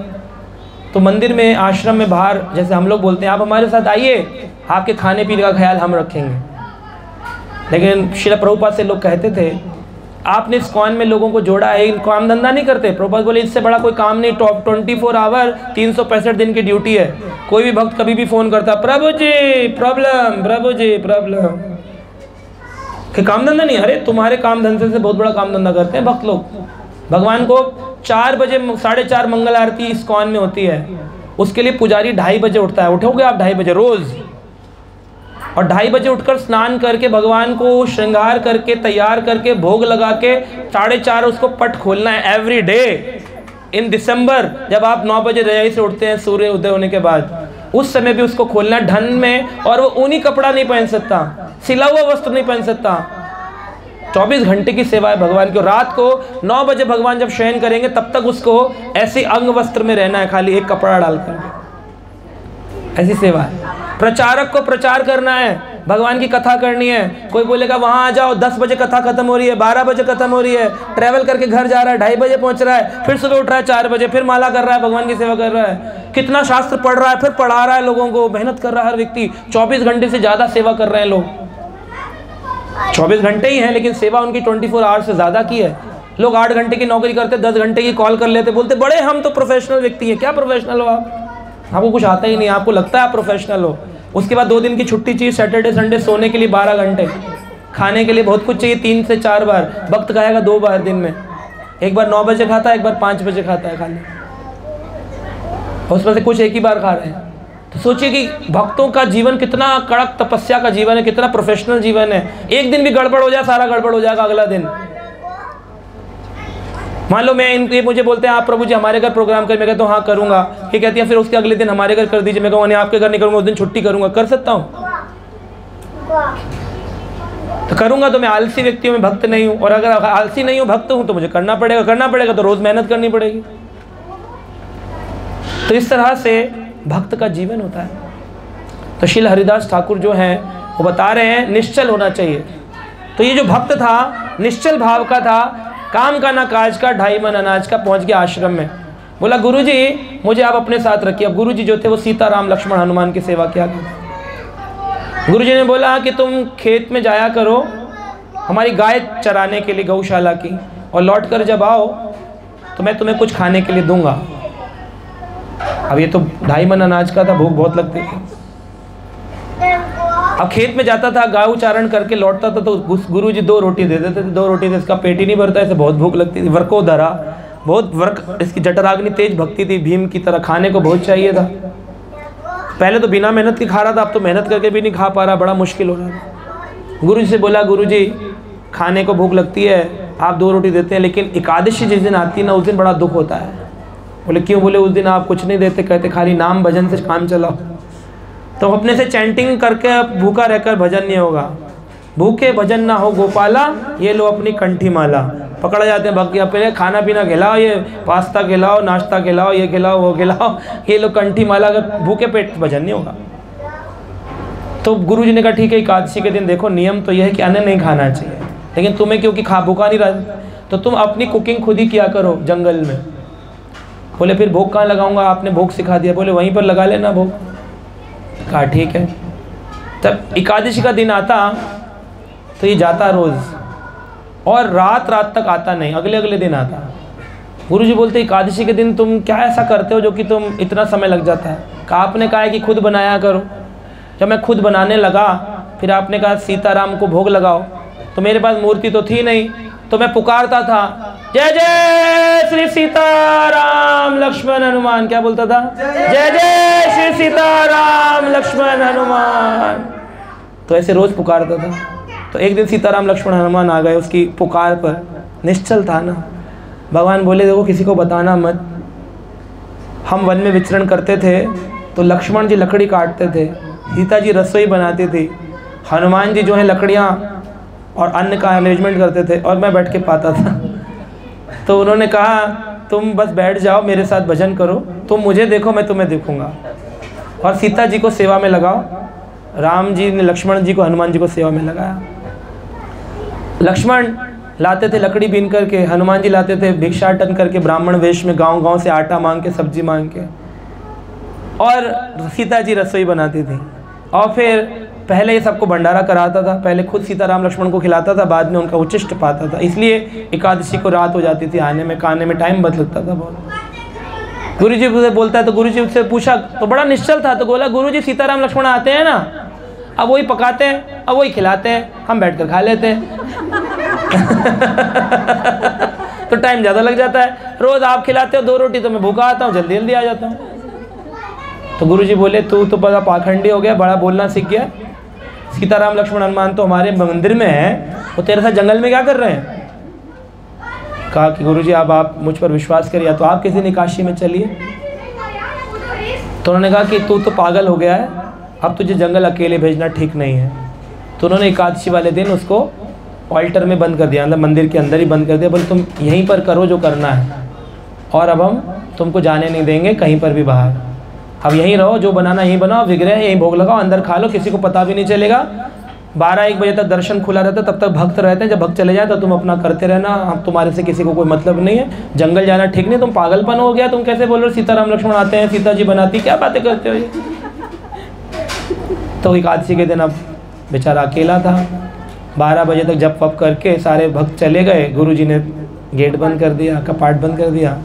तो मंदिर में, आश्रम में, बाहर जैसे हम लोग बोलते हैं आप हमारे साथ आइए, आपके खाने पीने का ख्याल हम रखेंगे। लेकिन श्रील प्रभुपाद से लोग कहते थे आपने इस्कॉन में लोगों को जोड़ा है, इन काम धंधा नहीं करते। प्रभुपाद बोले इससे बड़ा कोई काम नहीं, 24 आवर 365 दिन की ड्यूटी है। कोई भी भक्त कभी भी फोन करता, प्रभु जी प्रॉब्लम, प्रभु जी प्रॉब्लम, कि काम धंधा नहीं। अरे तुम्हारे काम धंधे से बहुत बड़ा काम धंधा करते हैं भक्त लोग। भगवान को 4 बजे 4:30 मंगल आरती इस्कॉन में होती है, उसके लिए पुजारी 2:30 बजे उठता है। उठोगे आप 2:30 बजे रोज? और 2:30 बजे उठकर स्नान करके भगवान को श्रृंगार करके तैयार करके भोग लगा के 4:30 उसको पट खोलना है एवरी डे। इन दिसंबर जब आप 9 बजे रजाई से उठते हैं सूर्य उदय होने के बाद, उस समय भी उसको खोलना है ढंग में। और वो ऊनी कपड़ा नहीं पहन सकता, सिला हुआ वस्त्र नहीं पहन सकता। 24 घंटे की सेवा है भगवान की। रात को 9 बजे भगवान जब शयन करेंगे तब तक उसको ऐसे अंग वस्त्र में रहना है, खाली एक कपड़ा डालकर। ऐसी सेवा है। प्रचारक को प्रचार करना है, भगवान की कथा करनी है, कोई बोलेगा वहाँ आ जाओ 10 बजे कथा खत्म हो रही है, 12 बजे खत्म हो रही है, ट्रैवल करके घर जा रहा है, 2:30 बजे पहुँच रहा है, फिर सुबह उठ रहा है 4 बजे, फिर माला कर रहा है, भगवान की सेवा कर रहा है, कितना शास्त्र पढ़ रहा है, फिर पढ़ा रहा है लोगों को, मेहनत कर रहा है हर व्यक्ति, 24 घंटे से ज़्यादा सेवा कर रहे हैं लोग। 24 घंटे ही हैं लेकिन सेवा उनकी 24 आवर्स से ज़्यादा की है। लोग 8 घंटे की नौकरी करते, 10 घंटे की कॉल कर लेते, बोलते बड़े हम तो प्रोफेशनल व्यक्ति हैं। क्या प्रोफेशनल हो आप? आपको कुछ आता ही नहीं, आपको लगता है आप प्रोफेशनल हो। उसके बाद 2 दिन की छुट्टी चाहिए, सैटरडे संडे, सोने के लिए 12 घंटे, खाने के लिए बहुत कुछ चाहिए 3 से 4 बार, वक्त खाएगा 2 बार दिन में, एक बार 9 बजे खाता है, एक बार 5 बजे खाता है खाली, उसमें से कुछ एक ही बार खा रहे हैं। तो सोचिए कि भक्तों का जीवन कितना कड़क तपस्या का जीवन है, कितना प्रोफेशनल जीवन है। एक दिन भी गड़बड़ हो जाए, सारा गड़बड़ हो जाएगा अगला दिन। मान लो मैं ये मुझे बोलते हैं आप प्रभु जी हमारे घर प्रोग्राम कर, मैं कहता हूँ हाँ करूँगा, ये कहती है फिर उसके अगले दिन हमारे घर कर दीजिए, मैं कहूँ नहीं आपके घर नहीं करूँगा, उस दिन छुट्टी करूँगा। कर सकता हूँ तो करूँगा, तो मैं आलसी व्यक्ति हूँ, मैं भक्त नहीं हूँ। और अगर आलसी नहीं हूँ, भक्त हूँ, तो मुझे करना पड़ेगा तो रोज़ मेहनत करनी पड़ेगी। तो इस तरह से भक्त का जीवन होता है। तो श्रील हरिदास ठाकुर जो हैं वो बता रहे हैं निश्चल होना चाहिए। तो ये जो भक्त था निश्चल भाव का था, काम का ना काज का, 2.5 मन अनाज का, पहुंच गया आश्रम में। बोला गुरुजी मुझे आप अपने साथ रखिए। अब गुरुजी जो थे वो सीता राम लक्ष्मण हनुमान की सेवा किया करते। गुरुजी ने बोला कि तुम खेत में जाया करो हमारी गाय चराने के लिए, गौशाला की, और लौट कर जब आओ तो मैं तुम्हें कुछ खाने के लिए दूंगा। अब ये तो 2.5 मन अनाज का था, भूख बहुत लगती थी। अब खेत में जाता था, गाय चारण करके लौटता था तो गुरुजी 2 रोटी दे देते थे। 2 रोटी से इसका पेट ही नहीं भरता, इसे बहुत भूख लगती थी। वर्कोधरा, बहुत वर्क, इसकी जठराग्नि तेज भक्ति थी, भीम की तरह खाने को बहुत चाहिए था। पहले तो बिना मेहनत के खा रहा था, अब तो मेहनत करके भी नहीं खा पा रहा, बड़ा मुश्किल हो रहा था। गुरुजी से बोला गुरुजी खाने को भूख लगती है, आप 2 रोटी देते हैं, लेकिन एकादशी जिस दिन आती है ना उस दिन बड़ा दुख होता है। बोले क्यों? बोले उस दिन आप कुछ नहीं देते, कहते खाली नाम भजन से काम चलाओ। तो अपने से चैंटिंग करके भूखा रहकर भजन नहीं होगा। भूखे भजन ना हो गोपाला, ये लो अपनी कंठी माला। पकड़ जाते हैं भक्त, पहले खाना पीना खिलाओ, ये पास्ता खिलाओ, नाश्ता खिलाओ, ये खिलाओ, वो खिलाओ, ये लो कंठी माला। अगर भूखे पेट भजन नहीं होगा। तो गुरुजी ने कहा ठीक है, एकादशी के दिन देखो नियम तो यह है कि अन्न नहीं खाना चाहिए, लेकिन तुम्हें क्योंकि भूखा नहीं रहा तो तुम अपनी कुकिंग खुद ही किया करो जंगल में। बोले फिर भोग कहाँ लगाऊंगा? आपने भोग सिखा दिया। बोले वहीं पर लगा लेना भोग। कहा ठीक है। तब एकादशी का दिन आता तो ये जाता रोज़, और रात तक आता नहीं, अगले दिन आता। गुरुजी बोलते एकादशी के दिन तुम क्या ऐसा करते हो जो कि तुम इतना समय लग जाता है? कहा आपने कहा है कि खुद बनाया करो। जब मैं खुद बनाने लगा फिर आपने कहा सीताराम को भोग लगाओ, तो मेरे पास मूर्ति तो थी नहीं, तो मैं पुकारता था जय जय श्री सीताराम लक्ष्मण हनुमान। क्या बोलता था? जय जय श्री सीताराम लक्ष्मण हनुमान। तो ऐसे रोज पुकारता था। तो एक दिन सीताराम लक्ष्मण हनुमान आ गए उसकी पुकार पर। निश्चल था ना। भगवान बोले देखो किसी को बताना मत। हम वन में विचरण करते थे तो लक्ष्मण जी लकड़ी काटते थे, सीता जी रसोई बनाती थी, हनुमान जी जो है लकड़ियाँ और अन्न का अरेंजमेंट करते थे, और मैं बैठ के पाता था। तो उन्होंने कहा तुम बस बैठ जाओ, मेरे साथ भजन करो, तुम मुझे देखो मैं तुम्हें देखूंगा, और सीता जी को सेवा में लगाओ। राम जी ने लक्ष्मण जी को हनुमान जी को सेवा में लगाया। लक्ष्मण लाते थे लकड़ी बीन करके, हनुमान जी लाते थे भिक्षाटन करके ब्राह्मण वेश में गांव-गांव से आटा मांग के, सब्जी मांग के, और सीता जी रसोई बनाती थी। और फिर पहले ये सबको भंडारा कराता था, पहले खुद सीताराम लक्ष्मण को खिलाता था, बाद में उनका उच्चिष्ट पाता था। इसलिए एकादशी को रात हो जाती थी आने में, खाने में टाइम बहुत लगता था बहुत। गुरुजी से बोलता है तो गुरुजी उससे पूछा, तो बड़ा निश्चल था, तो बोला गुरुजी सीताराम लक्ष्मण आते हैं ना, अब वही पकाते हैं, अब वही खिलाते हैं, हम बैठकर खा लेते हैं। तो टाइम ज़्यादा लग जाता है। रोज़ आप खिलाते हो 2 रोटी, तो मैं भूखा आता हूँ, जल्दी जल्दी आ जाता हूँ। तो गुरुजी बोले तू तो बड़ा पाखंडी हो गया, बड़ा बोलना सीख गया। सीताराम लक्ष्मण हनुमान तो हमारे मंदिर में है, वो तेरे साथ जंगल में क्या कर रहे हैं? कहा कि गुरुजी अब आप मुझ पर विश्वास करिए, तो आप किसी ने काशी में चलिए। तो उन्होंने कहा कि तू तो पागल हो गया है, अब तुझे जंगल अकेले भेजना ठीक नहीं है। तो उन्होंने एकादशी वाले दिन उसको ऑल्टर में बंद कर दिया, मतलब मंदिर के अंदर ही बंद कर दिया। बोले तुम यहीं पर करो जो करना है, और अब हम तुमको जाने नहीं देंगे कहीं पर भी बाहर। अब यहीं रहो, जो बनाना यहीं बनाओ, विग्रह यहीं भोग लगाओ, अंदर खा लो, किसी को पता भी नहीं चलेगा। 12-1 बजे तक दर्शन खुला रहता है, तब तक भक्त रहते हैं। जब भक्त चले जाए तो तुम अपना करते रहना, हम तुम्हारे से किसी को कोई मतलब नहीं है। जंगल जाना ठीक नहीं, तुम पागलपन हो गया। तुम कैसे बोल रहे हो सीताराम लक्ष्मण आते हैं, सीता जी बनाती, क्या बातें करते हो ये। तो एकादशी के दिन अब बेचारा अकेला था। 12 बजे तक जप वप करके सारे भक्त चले गए। गुरुजी ने गेट बंद कर दिया, कपाट बंद कर दिया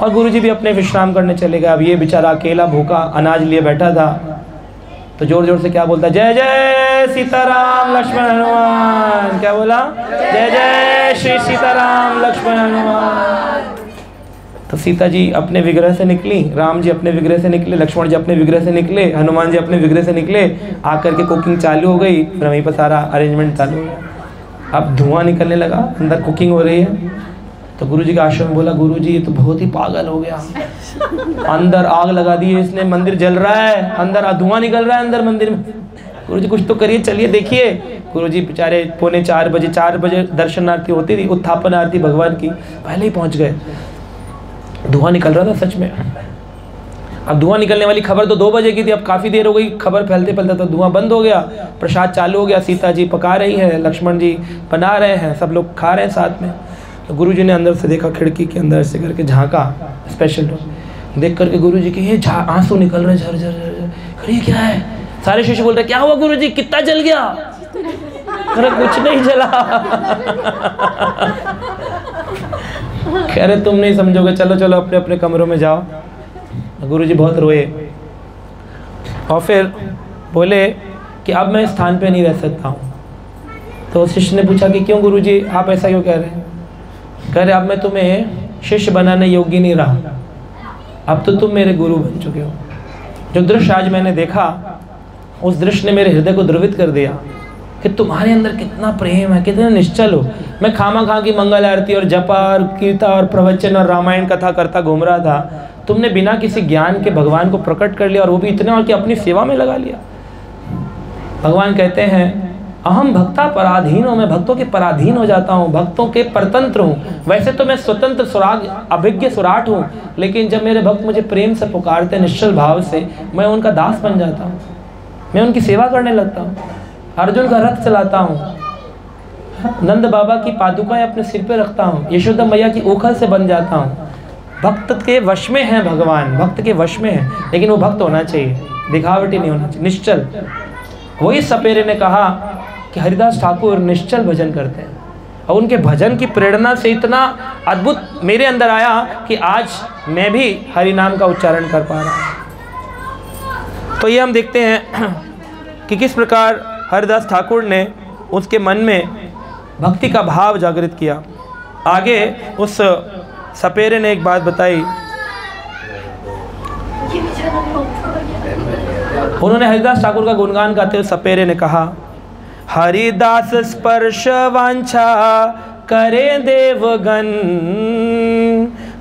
और गुरुजी भी अपने विश्राम करने चले गए। अब ये बेचारा अकेला भूखा अनाज लिए बैठा था, तो जोर जोर से क्या बोलता, जय जय सीताराम लक्ष्मण हनुमान। क्या बोला, जय जय श्री सीताराम लक्ष्मण हनुमान। तो सीता जी अपने विग्रह से निकली, राम जी अपने विग्रह से निकले, लक्ष्मण जी अपने विग्रह से निकले, हनुमान जी अपने विग्रह से निकले। आकर के कुकिंग चालू हो गई, फिर वहीं पर सारा अरेंजमेंट चालू हो गया। अब धुआं निकलने लगा, अंदर कुकिंग हो रही है। तो गुरुजी का आश्रम बोला, गुरुजी ये तो बहुत ही पागल हो गया, अंदर आग लगा दी है इसने, मंदिर जल रहा है, अंदर धुआं निकल रहा है अंदर मंदिर में। गुरुजी कुछ तो करिए, चलिए देखिए। गुरुजी बेचारे 3:45 4 बजे दर्शन आरती होती थी, उत्थापन आरती भगवान की, पहले ही पहुंच गए। धुआं निकल रहा था सच में। अब धुआं निकलने वाली खबर तो 2 बजे की थी, अब काफ़ी देर हो गई, खबर फैलते फैलते तो धुआं बंद हो गया, प्रसाद चालू हो गया। सीता जी पका रही है, लक्ष्मण जी बना रहे हैं, सब लोग खा रहे हैं साथ में। तो गुरुजी ने अंदर से देखा, खिड़की के अंदर से करके झांका, स्पेशल देख करके गुरुजी के ये आंसू निकल रहे झर झर झर। ये क्या है? सारे शिष्य बोल रहे, क्या हुआ गुरुजी, कितना जल गया? अरे कुछ नहीं जला। कह रहे तुम नहीं समझोगे, चलो चलो अपने अपने कमरों में जाओ। गुरुजी बहुत रोए और फिर बोले कि अब मैं इस स्थान पे नहीं रह सकता हूँ। तो शिष्य ने पूछा कि क्यों गुरुजी, आप ऐसा क्यों कह रहे हैं? कह रहे अब मैं तुम्हें शिष्य बनाने योग्य नहीं रहा, अब तो तुम मेरे गुरु बन चुके हो। जो दृश्य आज मैंने देखा, उस दृश्य ने मेरे हृदय को द्रवित कर दिया कि तुम्हारे अंदर कितना प्रेम है, कितने निश्चल हो। मैं खामा की मंगल आरती और जपा और कीर्ता और प्रवचन और रामायण कथा करता घूम रहा था, तुमने बिना किसी ज्ञान के भगवान को प्रकट कर लिया, और वो भी इतना, और कि अपनी सेवा में लगा लिया। भगवान कहते हैं अहम भक्ता पराधीन हूँ, मैं भक्तों के पराधीन हो जाता हूँ, भक्तों के परतंत्र हूँ। वैसे तो मैं स्वतंत्र सुराग अभिज्ञ सुराट हूँ, लेकिन जब मेरे भक्त मुझे प्रेम से पुकारते निश्चल भाव से, मैं उनका दास बन जाता हूँ, मैं उनकी सेवा करने लगता हूँ, अर्जुन का रथ चलाता हूँ, नंद बाबा की पादुकाएं अपने सिर पे रखता हूँ, यशोदा मैया की ओखल से बन जाता हूँ। भक्त के वश में है भगवान, भक्त के वश में है, लेकिन वो भक्त होना चाहिए, दिखावटी नहीं होना चाहिए, निश्चल। वही सपेरे ने कहा कि हरिदास ठाकुर निश्चल भजन करते हैं, और उनके भजन की प्रेरणा से इतना अद्भुत मेरे अंदर आया कि आज मैं भी हरि नाम का उच्चारण कर पा रहा हूँ। तो ये हम देखते हैं कि किस प्रकार हरिदास ठाकुर ने उसके मन में भक्ति का भाव जागृत किया। आगे उस सपेरे ने एक बात बताई, उन्होंने हरिदास ठाकुर का गुणगान गाते हुए सपेरे ने कहा, हरिदास स्पर्श वांछा करे देवगन,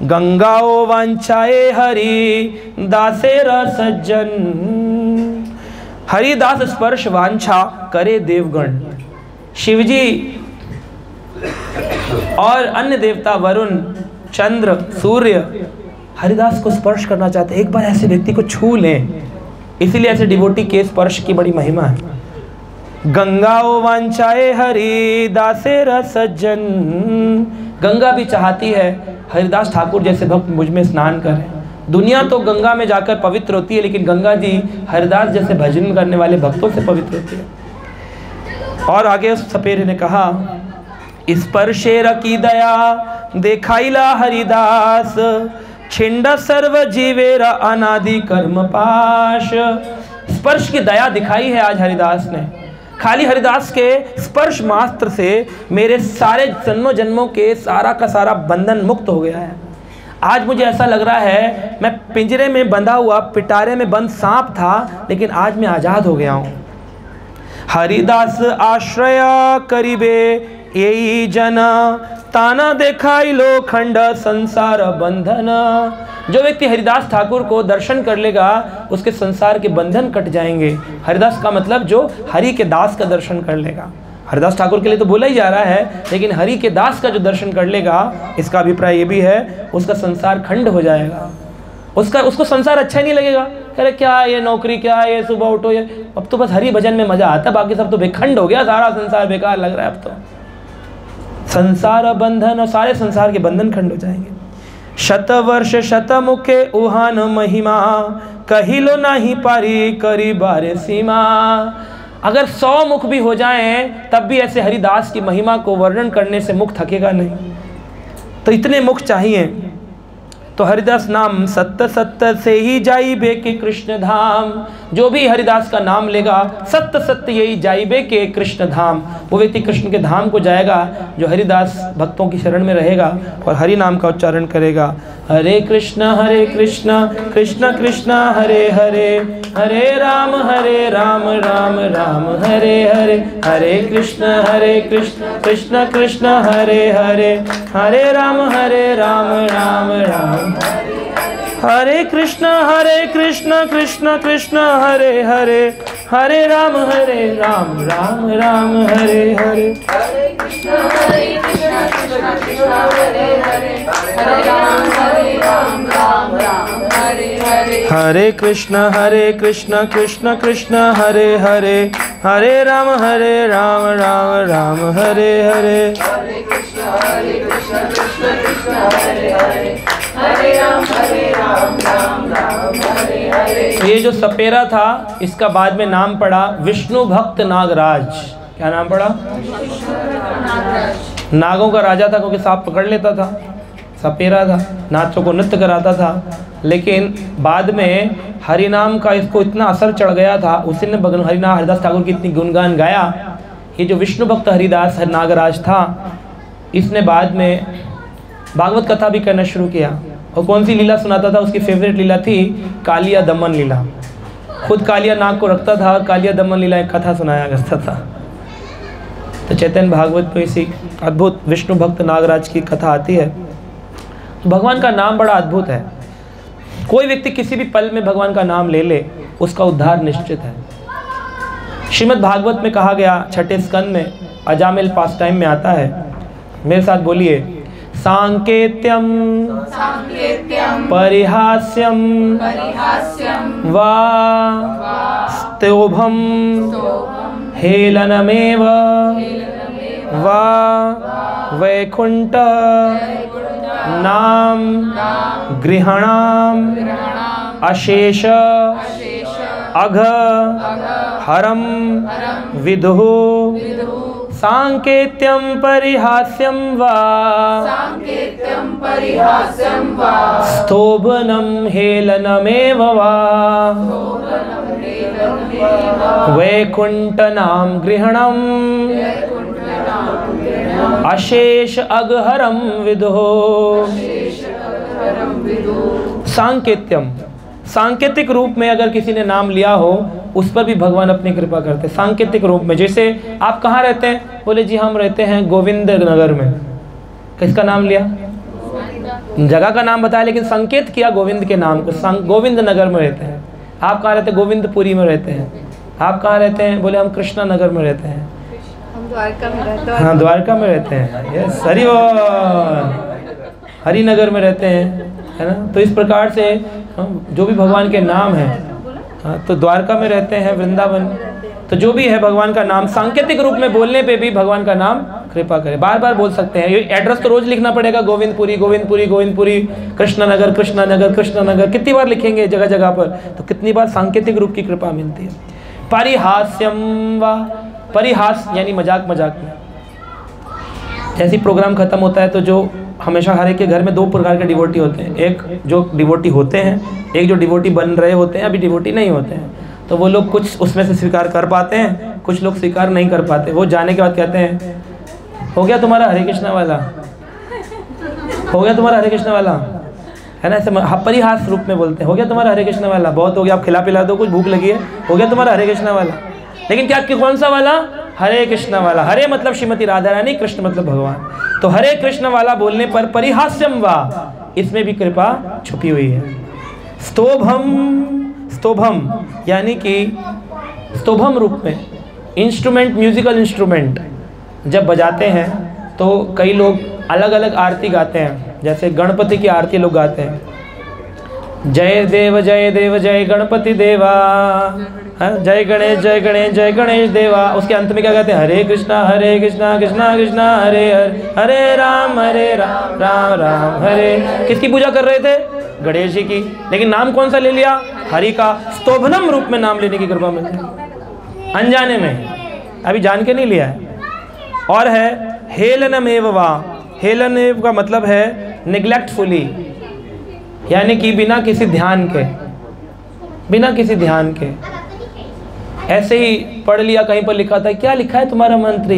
गंगाओ वांछाए हरि दासे सज्जन। हरिदास स्पर्श वांछा करे देवगण, शिवजी और अन्य देवता वरुण, चंद्र, सूर्य हरिदास को स्पर्श करना चाहते, एक बार ऐसे व्यक्ति को छू लें, इसीलिए ऐसे डिवोटी के स्पर्श की बड़ी महिमा है। गंगाओ वांछाए हरि दासे सज्जन, गंगा भी चाहती है हरिदास ठाकुर जैसे भक्त मुझ में स्नान करें। दुनिया तो गंगा में जाकर पवित्र होती है, लेकिन गंगा जी हरिदास जैसे भजन करने वाले भक्तों से पवित्र होती है। और आगे उस सपेरे ने कहा, स्पर्शेर की दया देखाइला हरिदास, छिंड सर्व जीवेरा अनादि कर्म पाश। स्पर्श की दया दिखाई है आज हरिदास ने। खाली हरिदास के स्पर्श मात्र से मेरे सारे जन्मों जन्मों के सारा का सारा बंधन मुक्त हो गया है। आज मुझे ऐसा लग रहा है मैं पिंजरे में बंधा हुआ पिटारे में बंद सांप था, लेकिन आज मैं आज़ाद हो गया हूँ। हरिदास आश्रय करिबे यही जन, ताना देखाई लो खंड संसार बंधन। जो व्यक्ति हरिदास ठाकुर को दर्शन कर लेगा उसके संसार के बंधन कट जाएंगे। हरिदास का मतलब जो हरि के दास का दर्शन कर लेगा। हरिदास ठाकुर के लिए तो बोला ही जा रहा है, लेकिन हरि के दास का जो दर्शन कर लेगा, इसका अभिप्राय ये भी है उसका संसार खंड हो जाएगा। उसको संसार अच्छा ही नहीं लगेगा। अरे क्या ये नौकरी, क्या ये सुबह उठो, ये अब तो बस हरि भजन में मजा आता है, बाकी सब तो बेखंड हो गया, सारा संसार बेकार लग रहा है। अब तो संसार बंधन और सारे संसार के बंधन खंड हो जाएंगे। शत वर्ष शत मुखे उहान महिमा, कहिलो नहीं पारी करी बारे सीमा। अगर 100 मुख भी हो जाएं तब भी ऐसे हरिदास की महिमा को वर्णन करने से मुख थकेगा नहीं। तो इतने मुख चाहिए। तो हरिदास नाम सत्य सत्य से ही जाइबे के कृष्ण धाम। जो भी हरिदास का नाम लेगा सत्य सत्य यही जाइबे के कृष्ण धाम, वो व्यक्ति कृष्ण के धाम को जाएगा जो हरिदास भक्तों की शरण में रहेगा और हरि नाम का उच्चारण करेगा। हरे कृष्ण कृष्ण कृष्ण हरे हरे, हरे राम राम राम हरे हरे, हरे कृष्ण कृष्ण कृष्ण हरे हरे, हरे राम राम राम। हरे कृष्ण कृष्ण कृष्ण हरे हरे, हरे राम राम राम हरे हरे। हरे कृष्ण कृष्ण कृष्ण हरे हरे, हरे राम राम राम हरे हरे। हरे कृष्ण कृष्ण कृष्ण हरे हरे, हरे राम राम राम हरे हरे। हरे कृष्ण कृष्ण कृष्ण हरे हरे, हरे राम राम हरे हरे। ये जो सपेरा था इसका बाद में नाम पड़ा विष्णु भक्त नागराज। क्या नाम पड़ा? नागों का राजा था क्योंकि सांप पकड़ लेता था, सपेरा था, नाचों को नृत्य कराता था। लेकिन बाद में हरिनाम का इसको इतना असर चढ़ गया था, उसी ने हरिनाम हरिदास ठाकुर की इतनी गुणगान गाया। ये जो विष्णु भक्त हरिदास नागराज था, इसने बाद में भागवत कथा भी करना शुरू किया। और कौन सी लीला सुनाता था? उसकी फेवरेट लीला थी कालिया दमन लीला। खुद कालिया नाग को रखता था और कालिया दमन लीला एक कथा सुनाया करता था। तो चैतन्य भागवत में इसी अद्भुत विष्णु भक्त नागराज की कथा आती है। तो भगवान का नाम बड़ा अद्भुत है। कोई व्यक्ति किसी भी पल में भगवान का नाम ले ले, उसका उद्धार निश्चित है। श्रीमद् भागवत में कहा गया 6ठे स्कंद में अजामिल पास टाइम में आता है, मेरे साथ बोलिए, सांकेत्यम परिहास्यम वा स्तोभम हेलनमेव वा वैकुंठ नाम गृहणाम अशेष अघ हरम विदुः सांकेत्यम परिहास्यम वा स्तोभनम हेलनमेव वा वैकुंठ नाम गृहणम अशेष अगहरम विदुः। सांकेत्यम, सांकेतिक रूप में अगर किसी ने नाम लिया हो उस पर भी भगवान अपनी कृपा करते हैं। सांकेतिक रूप में, जैसे आप कहाँ रहते हैं? बोले जी हम रहते हैं गोविंद नगर में। किसका नाम लिया? जगह का नाम बताया, लेकिन संकेत किया गोविंद के नाम को। गोविंद नगर में रहते हैं। आप कहाँ रहते हैं? गोविंदपुरी में रहते हैं। आप कहाँ रहते हैं? बोले हम कृष्णा नगर में रहते हैं। हम द्वारका में रहते हैं। हाँ, द्वारका में रहते हैं। यस, हरिनगर में रहते हैं, है ना। तो इस प्रकार से जो भी भगवान के नाम हैं, हाँ, तो द्वारका में रहते हैं, वृंदावन। तो जो भी है भगवान का नाम सांकेतिक रूप में बोलने पे भी भगवान का नाम कृपा करे। बार बार बोल सकते हैं। ये एड्रेस तो रोज लिखना पड़ेगा, गोविंदपुरी गोविंदपुरी गोविंदपुरी, कृष्णनगर कृष्णनगर कृष्णनगर, कितनी बार लिखेंगे जगह जगह पर, तो कितनी बार सांकेतिक रूप की कृपा मिलती है। परिहास्यम वा, परिहास यानी मजाक मजाक में। जैसे प्रोग्राम खत्म होता है तो जो हमेशा हर एक के घर में 2 प्रकार के डिवोटी होते हैं। एक जो डिवोटी होते हैं, एक जो डिवोटी बन रहे होते हैं, अभी डिवोटी नहीं होते हैं। तो वो लोग कुछ उसमें से स्वीकार कर पाते हैं, कुछ लोग स्वीकार नहीं कर पाते। वो जाने के बाद कहते हैं, हो गया तुम्हारा हरे कृष्णा वाला, हो गया तुम्हारा हरे कृष्णा वाला, है ना। ऐसे परिहास रूप में बोलते हैं, हो गया तुम्हारा हरे कृष्णा वाला, बहुत हो गया, आप खिला पिला दो, कुछ भूख लगी है, हो गया तुम्हारा हरे कृष्णा वाला। लेकिन क्या कौन सा वाला? हरे कृष्णा वाला। हरे मतलब श्रीमती राधा रानी, कृष्ण मतलब भगवान। तो हरे कृष्ण वाला बोलने पर परिहास्यम वा, इसमें भी कृपा छुपी हुई है। स्तोभम, स्तोभम यानी कि स्तोभम रूप में इंस्ट्रूमेंट, म्यूजिकल इंस्ट्रूमेंट जब बजाते हैं तो कई लोग अलग अलग आरती गाते हैं। जैसे गणपति की आरती लोग गाते हैं, जय देव जय गणपति देवा, जय गणेश देवा। उसके अंत में क्या कहते हैं? हरे कृष्णा कृष्णा कृष्णा हरे हरे, हरे राम राम राम हरे। किसकी पूजा कर रहे थे? गणेश जी की। लेकिन नाम कौन सा ले लिया? हरि का। स्तोभनम रूप में नाम लेने की कृपा मिलती है, अनजाने में, अभी जान के नहीं लिया है। और है हेलनमेव वा। हेलनमेव का मतलब है निग्लेक्टफुली, यानी कि बिना किसी ध्यान के, बिना किसी ध्यान के ऐसे ही पढ़ लिया। कहीं पर लिखा था, क्या लिखा है तुम्हारा मंत्र?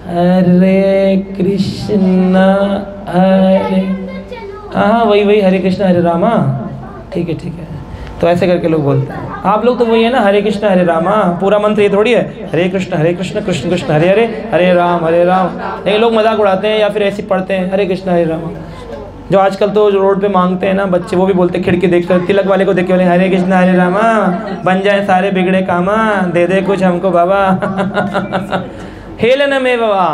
हरे कृष्णा हरे, हाँ वही हरे कृष्णा हरे रामा। ठीक है। तो ऐसे करके लोग बोलते हैं। आप लोग तो वही है ना, हरे कृष्णा हरे रामा। पूरा मंत्र ये थोड़ी है हरे कृष्ण कृष्ण कृष्ण हरे हरे, हरे राम। लेकिन लोग मजाक उड़ाते हैं या फिर ऐसे पढ़ते हैं हरे कृष्णा हरे रामा। जो आजकल तो जो रोड पे मांगते हैं ना बच्चे, वो भी बोलते हैं खिड़की देखकर, तिलक वाले को देख के बोले हरे कृष्णा हरे रामा, बन जाए सारे बिगड़े कामा, दे दे कुछ हमको बाबा। हेलनमेव वा,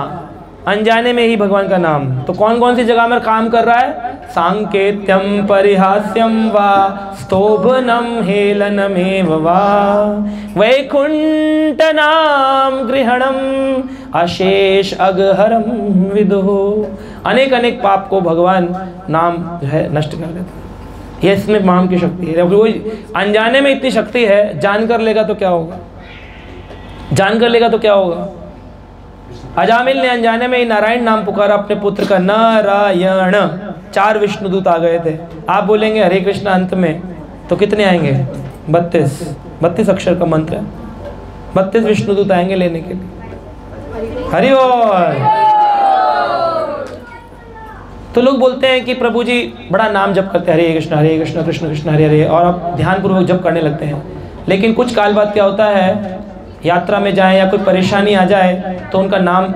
अनजाने में ही भगवान का नाम। तो कौन कौन सी जगह में काम कर रहा है? सांकेत्यम परिहास्यम वा स्तोभनम हेलनमेव वा वैकुंठ नाम गृहणम अशेष अगहरम विदुः। अनेक पाप को भगवान नाम जो है नष्ट कर देता है। ये इसमें नाम की शक्ति है। वो अनजाने में इतनी शक्ति है, जान कर लेगा तो क्या होगा? जान कर लेगा तो क्या होगा? अजामिल ने अनजाने में ही नारायण नाम पुकारा अपने पुत्र का, नारायण। 4 विष्णुदूत आ गए थे। आप बोलेंगे हरे कृष्ण अंत में तो कितने आएंगे? 32 अक्षर का मंत्र है। 32 विष्णुदूत आएंगे लेने के लिए। हरि बोल। तो लोग बोलते हैं कि प्रभु जी बड़ा नाम जप करते हैं, हरे कृष्ण कृष्ण कृष्ण हरे हरे, और आप ध्यानपूर्वक जप करने लगते हैं। लेकिन कुछ काल बाद क्या होता है, यात्रा में जाएं या कोई परेशानी आ जाए तो उनका नाम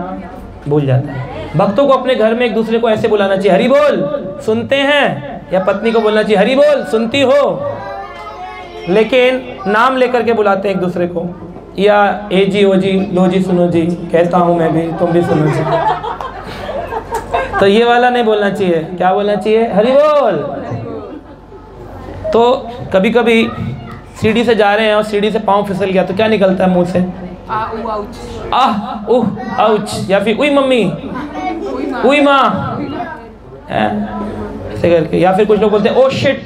भूल जाता है। भक्तों को अपने घर में एक दूसरे को ऐसे बुलाना चाहिए, हरि बोल सुनते हैं, या पत्नी को बोलना चाहिए हरि बोल सुनती हो। लेकिन नाम लेकर के बुलाते हैं एक दूसरे को, या ए जी ओ जी लो जी सुनो जी, कहता हूँ मैं भी तुम भी सुनो जी। तो ये वाला नहीं बोलना चाहिए। क्या बोलना चाहिए? हरि बोल। तो कभी कभी सीढ़ी से जा रहे हैं और सीढ़ी से पाँव फिसल गया तो क्या निकलता है मुंह से? आह उह आउच, या फिर उई मम्मी, उई माँ, ऐसे करके। या फिर कुछ लोग बोलते हैं ओ शिट,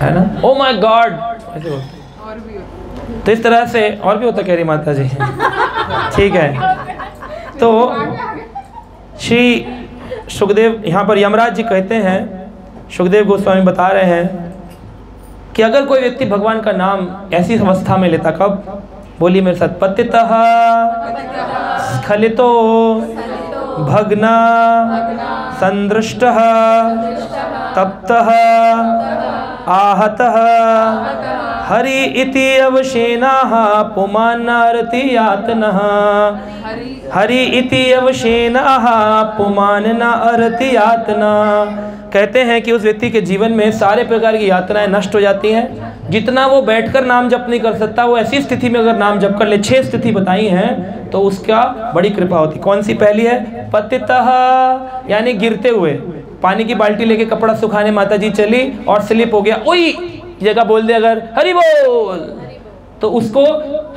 है ना, ओ माय गॉड, ऐसे बोलते हैं। तो इस तरह से और भी होता, कह रही माता जी। ठीक है। तो श्री सुखदेव यहाँ पर यमराज जी कहते हैं, सुखदेव गोस्वामी बता रहे हैं कि अगर कोई व्यक्ति भगवान का नाम ऐसी अवस्था में लेता, कब? बोलिए मेरे साथ, पतितः स्खलितो भग्ना संदृष्टः तप्तः आहतः हरि इति अवशेनाः पुमानारति यातनः, हरि इति अवशेनाः पुमानना अरति यातना। कहते हैं कि उस व्यक्ति के जीवन में सारे प्रकार की यातनाएं नष्ट हो जाती हैं। जितना वो बैठकर नाम जप नहीं कर सकता, वो ऐसी स्थिति में अगर नाम जप कर ले, 6 स्थिति बताई हैं, तो उसका बड़ी कृपा होती। कौन सी? पहली है पतितः, यानी गिरते हुए। पानी की बाल्टी लेके कपड़ा सुखाने माता जी चली और स्लिप हो गया, ओई जगह बोल दे अगर हरि बोल, तो उसको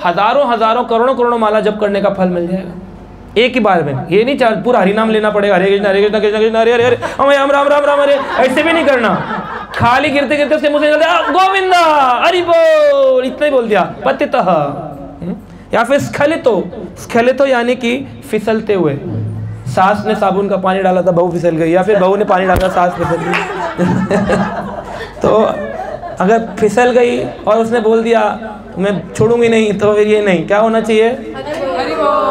हजारों करोड़ों माला जप करने का फल मिल जाएगा एक ही बार में। ये नहीं चाह पूरा हरि नाम लेना पड़ेगा, हरे कृष्ण कृष्ण कृष्ण हरे हरे राम राम राम राम हरे, ऐसे भी नहीं करना। खाली गिरते गिरते उसके मुंह से गोविंदा हरि बोल, इतना ही बोल दिया। पतितः, या फिर स्खलितो यानी कि फिसलते हुए। सास ने साबुन का पानी डाला था, बहू फिसल गई, या फिर बहू ने पानी डाला, सास फिसल गई। तो अगर फिसल गई और उसने बोल दिया मैं छोड़ूंगी नहीं, तो फिर ये नहीं, क्या होना चाहिए?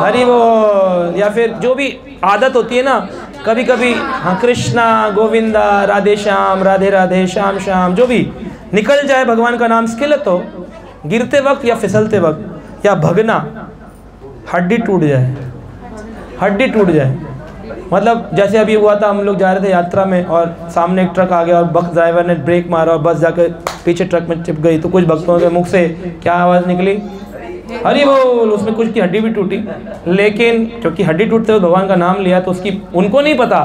हरि बोल। या फिर जो भी आदत होती है ना, कभी कभी हाँ कृष्णा गोविंदा राधे श्याम राधे राधे श्याम श्याम, जो भी निकल जाए भगवान का नाम। स्खलित हो, गिरते वक्त या फिसलते वक्त, या भगना, हड्डी टूट जाए, हड्डी टूट जाए। मतलब जैसे अभी हुआ था, हम लोग जा रहे थे यात्रा में और सामने एक ट्रक आ गया और बस ड्राइवर ने ब्रेक मारा और बस जाकर पीछे ट्रक में चिप गई। तो कुछ भक्तों के मुख से क्या आवाज़ निकली? हरि बोल। उसमें कुछ की हड्डी भी टूटी, लेकिन क्योंकि हड्डी टूटते हुए भगवान का नाम लिया, तो उसकी उनको नहीं पता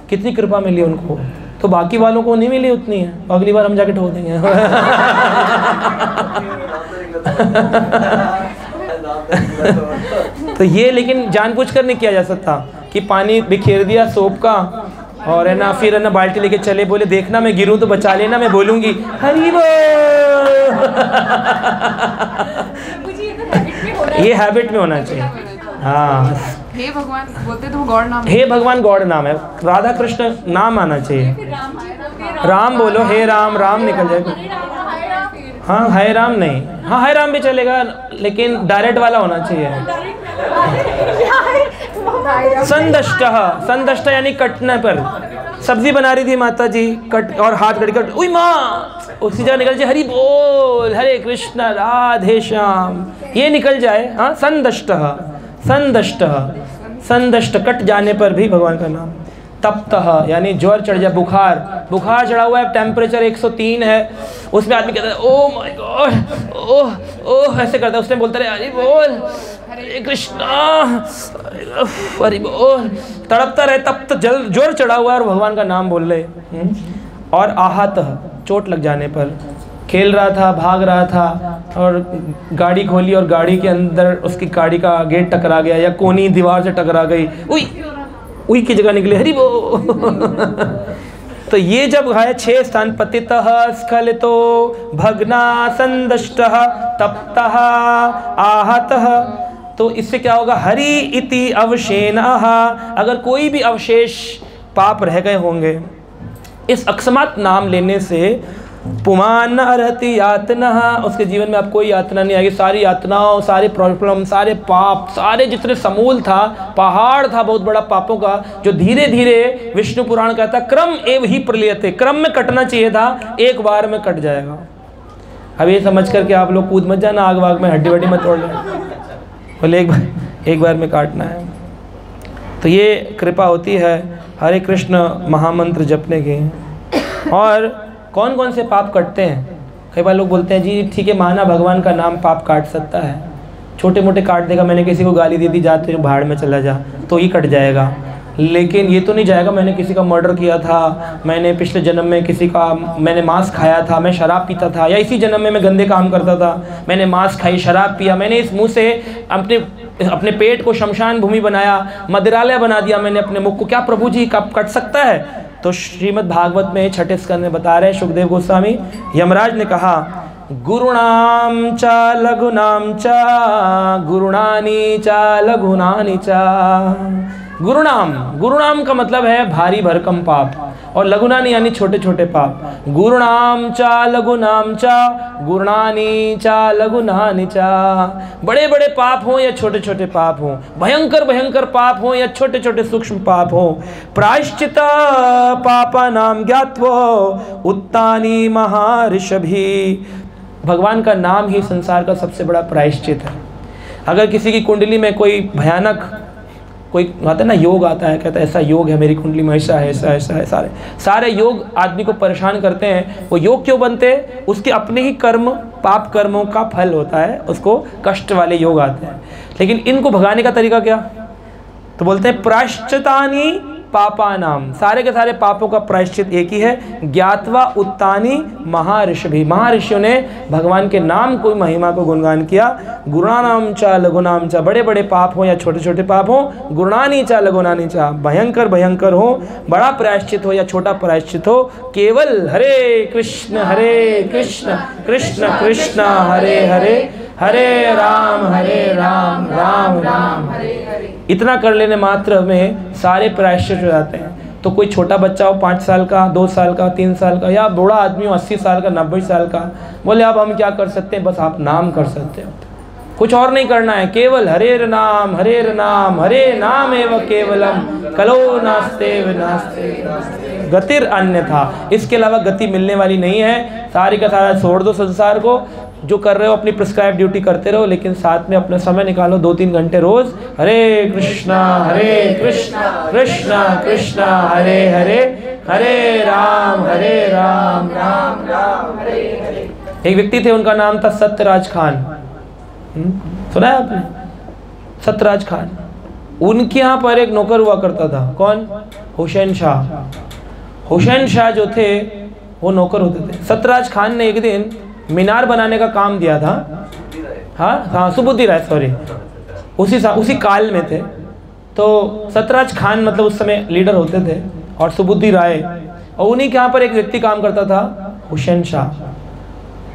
कितनी कृपा मिली उनको। तो बाकी वालों को नहीं मिली उतनी है, अगली बार हम जाके ठोक देंगे। तो ये लेकिन जानबूझकर नहीं किया जा सकता कि पानी बिखेर दिया सोप का और है ना, फिर है ना बाल्टी लेके चले, बोले देखना मैं गिरूं तो बचा लेना, मैं बोलूंगी हरी बोल। ये हैबिट में होना चाहिए। हाँ, हे भगवान बोलते तो गॉड नाम, हे भगवान गॉड नाम है, राधा कृष्ण नाम आना चाहिए। राम बोलो, हे राम, राम निकल जाएगा। हाँ, हाय राम नहीं, हाँ हाय राम भी चलेगा, लेकिन डायरेक्ट वाला होना चाहिए। संदष्टः, संदष्ट यानी कटने पर। सब्जी बना रही थी माता जी, कट और हाथ कट, उई माँ, उसी जगह निकल जाए हरि बोल, हरे कृष्ण राधे श्याम, ये निकल जाए। हाँ, संदष्टः, संदष्टः, संदष्ट कट जाने पर भी भगवान का नाम। तप्तः यानी ज्वर चढ़ जाए, बुखार, बुखार चढ़ा हुआ है, टेम्परेचर 103 है, उसमें आदमी कहता है ओ माय गॉड, ओह ओह ऐसे करता है, उसने बोलता है हरि बोल, हरे कृष्णा, हरि बोल, तड़पता रहे, तप्त जल ज्वर चढ़ा हुआ है और भगवान का नाम बोल रहे। और आहतः चोट लग जाने पर, खेल रहा था, भाग रहा था और गाड़ी खोली और गाड़ी के अंदर उसकी गाड़ी का गेट टकरा गया या कोनी दीवार से टकरा गई, उई उई की जगह निकले हरि बोल। तो ये जब है 6 स्थान, पतितः, स्खलितो, भग्ना, संदष्टः, तप्तः, आहतः, तो इससे क्या होगा, हरि इति अवशेनः, अगर कोई भी अवशेष पाप रह गए होंगे इस अकस्मात नाम लेने से, पुमान अर्हति यातना, उसके जीवन में अब कोई यातना नहीं आएगी। सारी यातनाओं, सारे प्रॉब्लम, सारे पाप, सारे जितने समूल था, पहाड़ था बहुत बड़ा पापों का, जो धीरे धीरे विष्णु पुराण कहता क्रम एव ही प्रलीयते, क्रम में कटना चाहिए था, एक बार में कट जाएगा। अब ये समझ करके आप लोग कूद मत जाना आग वाग में, हड्डी वड्डी मत तोड़ लेना, बोले एक बार में काटना है। तो ये कृपा होती है हरे कृष्ण महामंत्र जपने की। और कौन कौन से पाप कटते हैं? कई बार लोग बोलते हैं जी ठीक है, माना भगवान का नाम पाप काट सकता है, छोटे मोटे काट देगा, मैंने किसी को गाली दे दी, जाते भाड़ में चला जा, तो ही कट जाएगा, लेकिन ये तो नहीं जाएगा मैंने किसी का मर्डर किया था, मैंने पिछले जन्म में किसी का मैंने मांस खाया था, मैं शराब पीता था, या इसी जन्म में मैं गंदे काम करता था, मैंने मांस खाई, शराब पिया, मैंने इस मुंह से अपने पेट को शमशान भूमि बनाया, मदिरालय बना दिया मैंने अपने मुख को, क्या प्रभु जी कब कट सकता है? तो श्रीमद् भागवत में 6ठे स्कंद में बता रहे हैं सुखदेव गोस्वामी, यमराज ने कहा गुरुणाम च लघुनाम च गुरुणानी च लघुनानी च। गुरुणाम का मतलब है भारी भरकम पाप, और लघुनानी यानी छोटे छोटे पाप। गुरुणाम च लघुनाम च गुरुणानी च लघुनानी च, बड़े बड़े पाप हों या छोटे छोटे पाप हों, भयंकर भयंकर पाप हों या छोटे छोटे सूक्ष्म पाप हों, प्रायश्चित पापानां ज्ञात्वो उत्तानि महर्षिभिः, भगवान का नाम ही संसार का सबसे बड़ा प्रायश्चित है। अगर किसी की कुंडली में कोई भयानक, कोई आता है ना योग आता है, कहता है ऐसा योग है मेरी कुंडली में, ऐसा है ऐसा ऐसा है, सारे योग आदमी को परेशान करते हैं। वो योग क्यों बनते हैं? उसके अपने ही कर्म, पाप कर्मों का फल होता है, उसको कष्ट वाले योग आते हैं। लेकिन इनको भगाने का तरीका क्या? तो बोलते हैं प्रायश्चितानि पापानाम, सारे के सारे पापों का प्रायश्चित एक ही है, ज्ञात्वा उत्तानि महर्षिभिः, महर्षियों ने भगवान के नाम को, महिमा को गुणगान किया। गुरुणानाम च लघुनाम च, बड़े बड़े पाप हो या छोटे छोटे पाप हो, गुरुणानी च लघुनानी च, भयंकर भयंकर हो, बड़ा प्रायश्चित हो या छोटा प्रायश्चित हो, केवल हरे कृष्ण कृष्ण कृष्ण हरे हरे, हरे राम राम राम हरे हरे, इतना कर लेने मात्र में सारे प्रायश्चित हो जाते हैं। तो कोई छोटा बच्चा हो 5 साल का, 2 साल का, 3 साल का, या बूढ़ा आदमी हो 80 साल का, 90 साल का, बोले अब हम क्या कर सकते हैं? बस आप नाम कर सकते हो, कुछ और नहीं करना है, केवल हरे नाम हरे नाम एव केवलम कलो नास्तेव नास्ते गतिर अन्यथा, इसके अलावा गति मिलने वाली नहीं है। सारी का सारा छोड़ दो संसार को, जो कर रहे हो अपनी प्रिस्क्राइब ड्यूटी करते रहो, लेकिन साथ में अपना समय निकालो 2-3 घंटे रोज, हरे कृष्णा कृष्णा कृष्णा हरे हरे, हरे राम राम राम हरे हरे। एक व्यक्ति थे, उनका नाम था सत्यराज खान, सुना है आपने? सत्यराज खान। उनके यहाँ पर एक नौकर हुआ करता था, कौन? हुसैन शाह। हुसैन शाह जो थे वो नौकर होते थे। सतराज खान ने एक दिन मीनार बनाने का काम दिया था। हाँ, सुबुद्धि राय, सॉरी, उसी काल में थे। तो सतराज खान मतलब उस समय लीडर होते थे और सुबुद्धि राय, और उन्हीं के यहाँ पर एक व्यक्ति काम करता था, हुसैन शाह।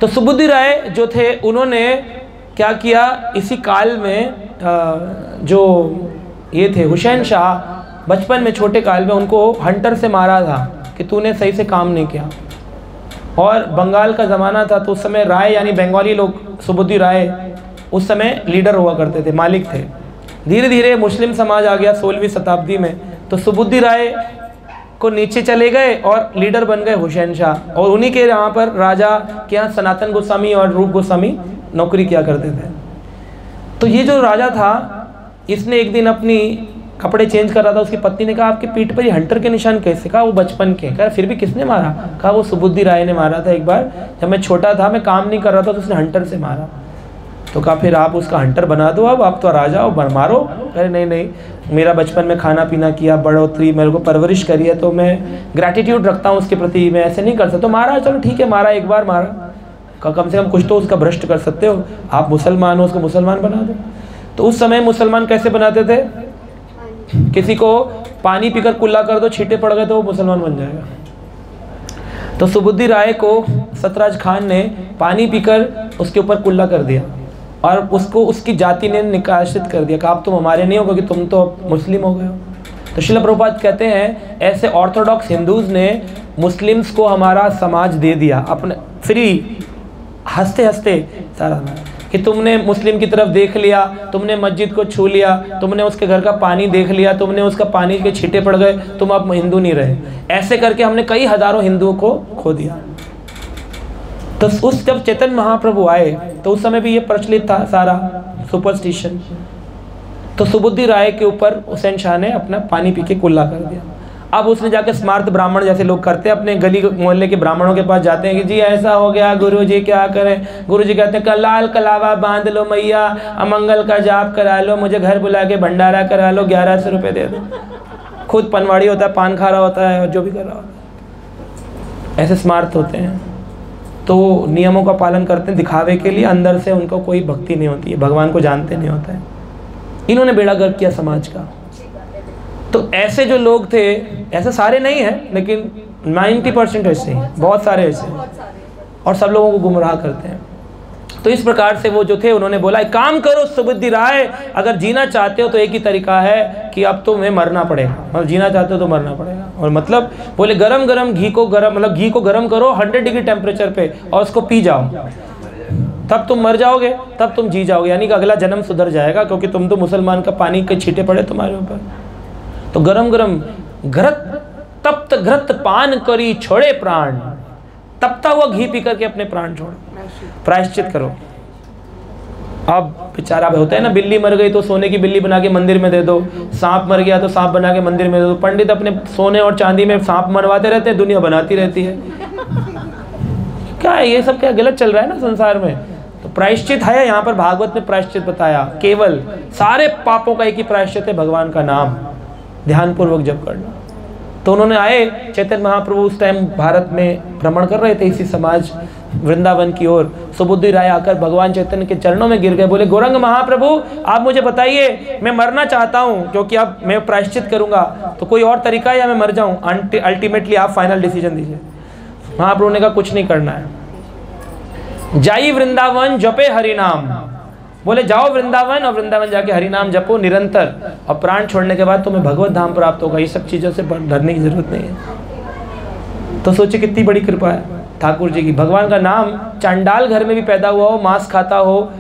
तो सुबुद्धि राय जो थे उन्होंने क्या किया, इसी काल में जो ये थे हुसैन शाह, बचपन में छोटे काल में उनको हंटर से मारा था कि तूने सही से काम नहीं किया। और बंगाल का ज़माना था तो उस समय राय यानी बंगाली लोग, सुबुद्धि राय उस समय लीडर हुआ करते थे, मालिक थे। धीरे धीरे मुस्लिम समाज आ गया 16वीं शताब्दी में, तो सुबुद्धि राय को नीचे चले गए और लीडर बन गए हुसैन शाह। और उन्हीं के यहाँ पर राजा के यहाँ सनातन गोस्वामी और रूप गोस्वामी नौकरी किया करते थे। तो ये जो राजा था, इसने एक दिन अपनी कपड़े चेंज कर रहा था, उसकी पत्नी ने कहा आपके पीठ पर ये हंटर के निशान कैसे? कहा वो बचपन के। कहा फिर भी किसने मारा? कहा वो सुबुद्धि राय ने मारा था एक बार, जब मैं छोटा था, मैं काम नहीं कर रहा था तो उसने हंटर से मारा। तो कहा फिर आप उसका हंटर बना दो, अब आप तो राजा हो, मारो। अरे नहीं नहीं, मेरा बचपन में खाना पीना किया, बढ़ोतरी, मेरे को परवरिश करी है, तो मैं ग्रैटिट्यूड रखता हूँ उसके प्रति, मैं ऐसे नहीं कर सकता। तो मारा, चलो ठीक है, मारा, एक बार मारा, कम से कम कुछ तो उसका भ्रष्ट कर सकते हो, आप मुसलमान हो, उसको मुसलमान बना दो। तो उस समय मुसलमान कैसे बनाते थे? किसी को पानी पीकर कुल्ला कर दो, छींटे पड़ गए तो वो मुसलमान बन जाएगा। तो सुबुद्धि राय को सतराज खान ने पानी पीकर उसके ऊपर कुल्ला कर दिया और उसको उसकी जाति ने निकासित कर दिया, कहा आप तुम हमारे नहीं हो क्योंकि तुम तो मुस्लिम हो गए हो। तो श्रील प्रभुपाद कहते हैं ऐसे ऑर्थोडॉक्स हिंदूज ने मुस्लिम्स को हमारा समाज दे दिया अपने फ्री, हंसते हंसते सारा, कि तुमने मुस्लिम की तरफ देख लिया, तुमने मस्जिद को छू लिया, तुमने उसके घर का पानी देख लिया, तुमने उसका पानी के छींटे पड़ गए, तुम अब हिंदू नहीं रहे। ऐसे करके हमने कई हजारों हिंदुओं को खो दिया। तो उस जब चैतन्य महाप्रभु आए तो उस समय भी ये प्रचलित था सारा सुपरस्टिशन। तो सुबुद्धि राय के ऊपर हुसैन शाह ने अपना पानी पी के कुल्ला कर दिया। अब उसने जाके स्मार्त ब्राह्मण जैसे लोग करते हैं, अपने गली मोहल्ले के ब्राह्मणों के पास जाते हैं कि जी ऐसा हो गया गुरु जी, क्या करें? गुरु जी कहते हैं लाल कलावा बांध लो मैया, अमंगल का जाप करा लो, मुझे घर बुला के भंडारा करा लो, 1100 रुपये दे दो। खुद पनवाड़ी होता है, पान खा रहा होता है और जो भी कर रहा होता है। ऐसे स्मार्त होते हैं, तो नियमों का पालन करते हैं दिखावे के लिए, अंदर से उनको कोई भक्ति नहीं होती है, भगवान को जानते नहीं होता है। इन्होंने बेड़ा गर्क किया समाज का। तो ऐसे जो लोग थे, ऐसे सारे नहीं हैं लेकिन 90% ऐसे हैं, बहुत सारे ऐसे हैं, और सब लोगों को गुमराह करते हैं। तो इस प्रकार से वो जो थे उन्होंने बोला एक काम करो सुबुद्धि राय, अगर जीना चाहते हो तो एक ही तरीका है कि अब तुम्हें मरना पड़ेगा, मतलब जीना चाहते हो तो मरना पड़ेगा। और मतलब बोले गरम गरम घी को गरम करो 100 डिग्री टेम्परेचर पे और उसको पी जाओ, तब तुम मर जाओगे, तब तुम जी जाओगे, यानी कि अगला जन्म सुधर जाएगा, क्योंकि तुम तो मुसलमान का पानी के छींटे पड़े तुम्हारे ऊपर। तो गरम गरम घृत तप्त घृत पान करी छोड़े प्राण, तपता हुआ घी पी करके अपने प्राण छोड़ो, प्रायश्चित करो। अब बेचारा होता है ना, बिल्ली मर गई तो सोने की बिल्ली बना के मंदिर में दे दो, सांप मर गया तो सांप बना के मंदिर में दे दो। पंडित अपने सोने और चांदी में सांप मरवाते रहते हैं, दुनिया बनाती रहती है। क्या है ये सब, क्या गलत चल रहा है ना संसार में। तो प्रायश्चित है, यहाँ पर भागवत ने प्रायश्चित बताया, केवल सारे पापों का एक ही प्रायश्चित है, भगवान का नाम ध्यानपूर्वक जप करना। तो उन्होंने आए, चैतन्य महाप्रभु उस टाइम भारत में भ्रमण कर रहे थे इसी समाज वृंदावन की ओर। सुबुद्धि राय आकर भगवान चैतन्य के चरणों में गिर गए, बोले गौरंग महाप्रभु आप मुझे बताइए, मैं मरना चाहता हूँ क्योंकि अब मैं प्रायश्चित करूंगा, तो कोई और तरीका है या मैं मर जाऊँ? अल्टीमेटली आप फाइनल डिसीजन दीजिए। महाप्रभु ने कहा कुछ नहीं करना है, जाई वृंदावन जपे हरि नाम। बोले जाओ वृंदावन और वृंदावन जाके हरि नाम जपो निरंतर, और प्राण छोड़ने के बाद तुम्हें भगवत धाम प्राप्त होगा। ये सब चीज़ों से डरने की जरूरत नहीं है। तो सोचिए कितनी बड़ी कृपा है ठाकुर जी की। भगवान का नाम चांडाल घर में भी पैदा हुआ हो, मांस खाता हो,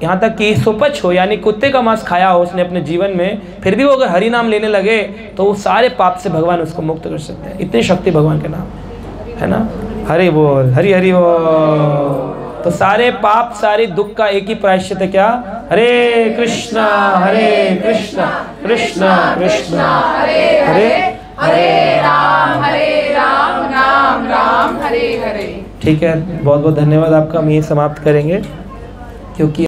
यहाँ तक कि सुपच हो यानी कुत्ते का मांस खाया हो उसने अपने जीवन में, फिर भी वो अगर हरि नाम लेने लगे तो वो सारे पाप से भगवान उसको मुक्त कर सकते हैं। इतनी शक्ति भगवान के नाम है ना। हरि बोल, हरि हरि बोल। तो सारे पाप सारे दुख का एक ही प्रायश्चित है, क्या? हरे कृष्णा कृष्णा कृष्णा हरे हरे, हरे राम राम राम हरे हरे। ठीक है, बहुत बहुत धन्यवाद आपका। हम यही समाप्त करेंगे क्योंकि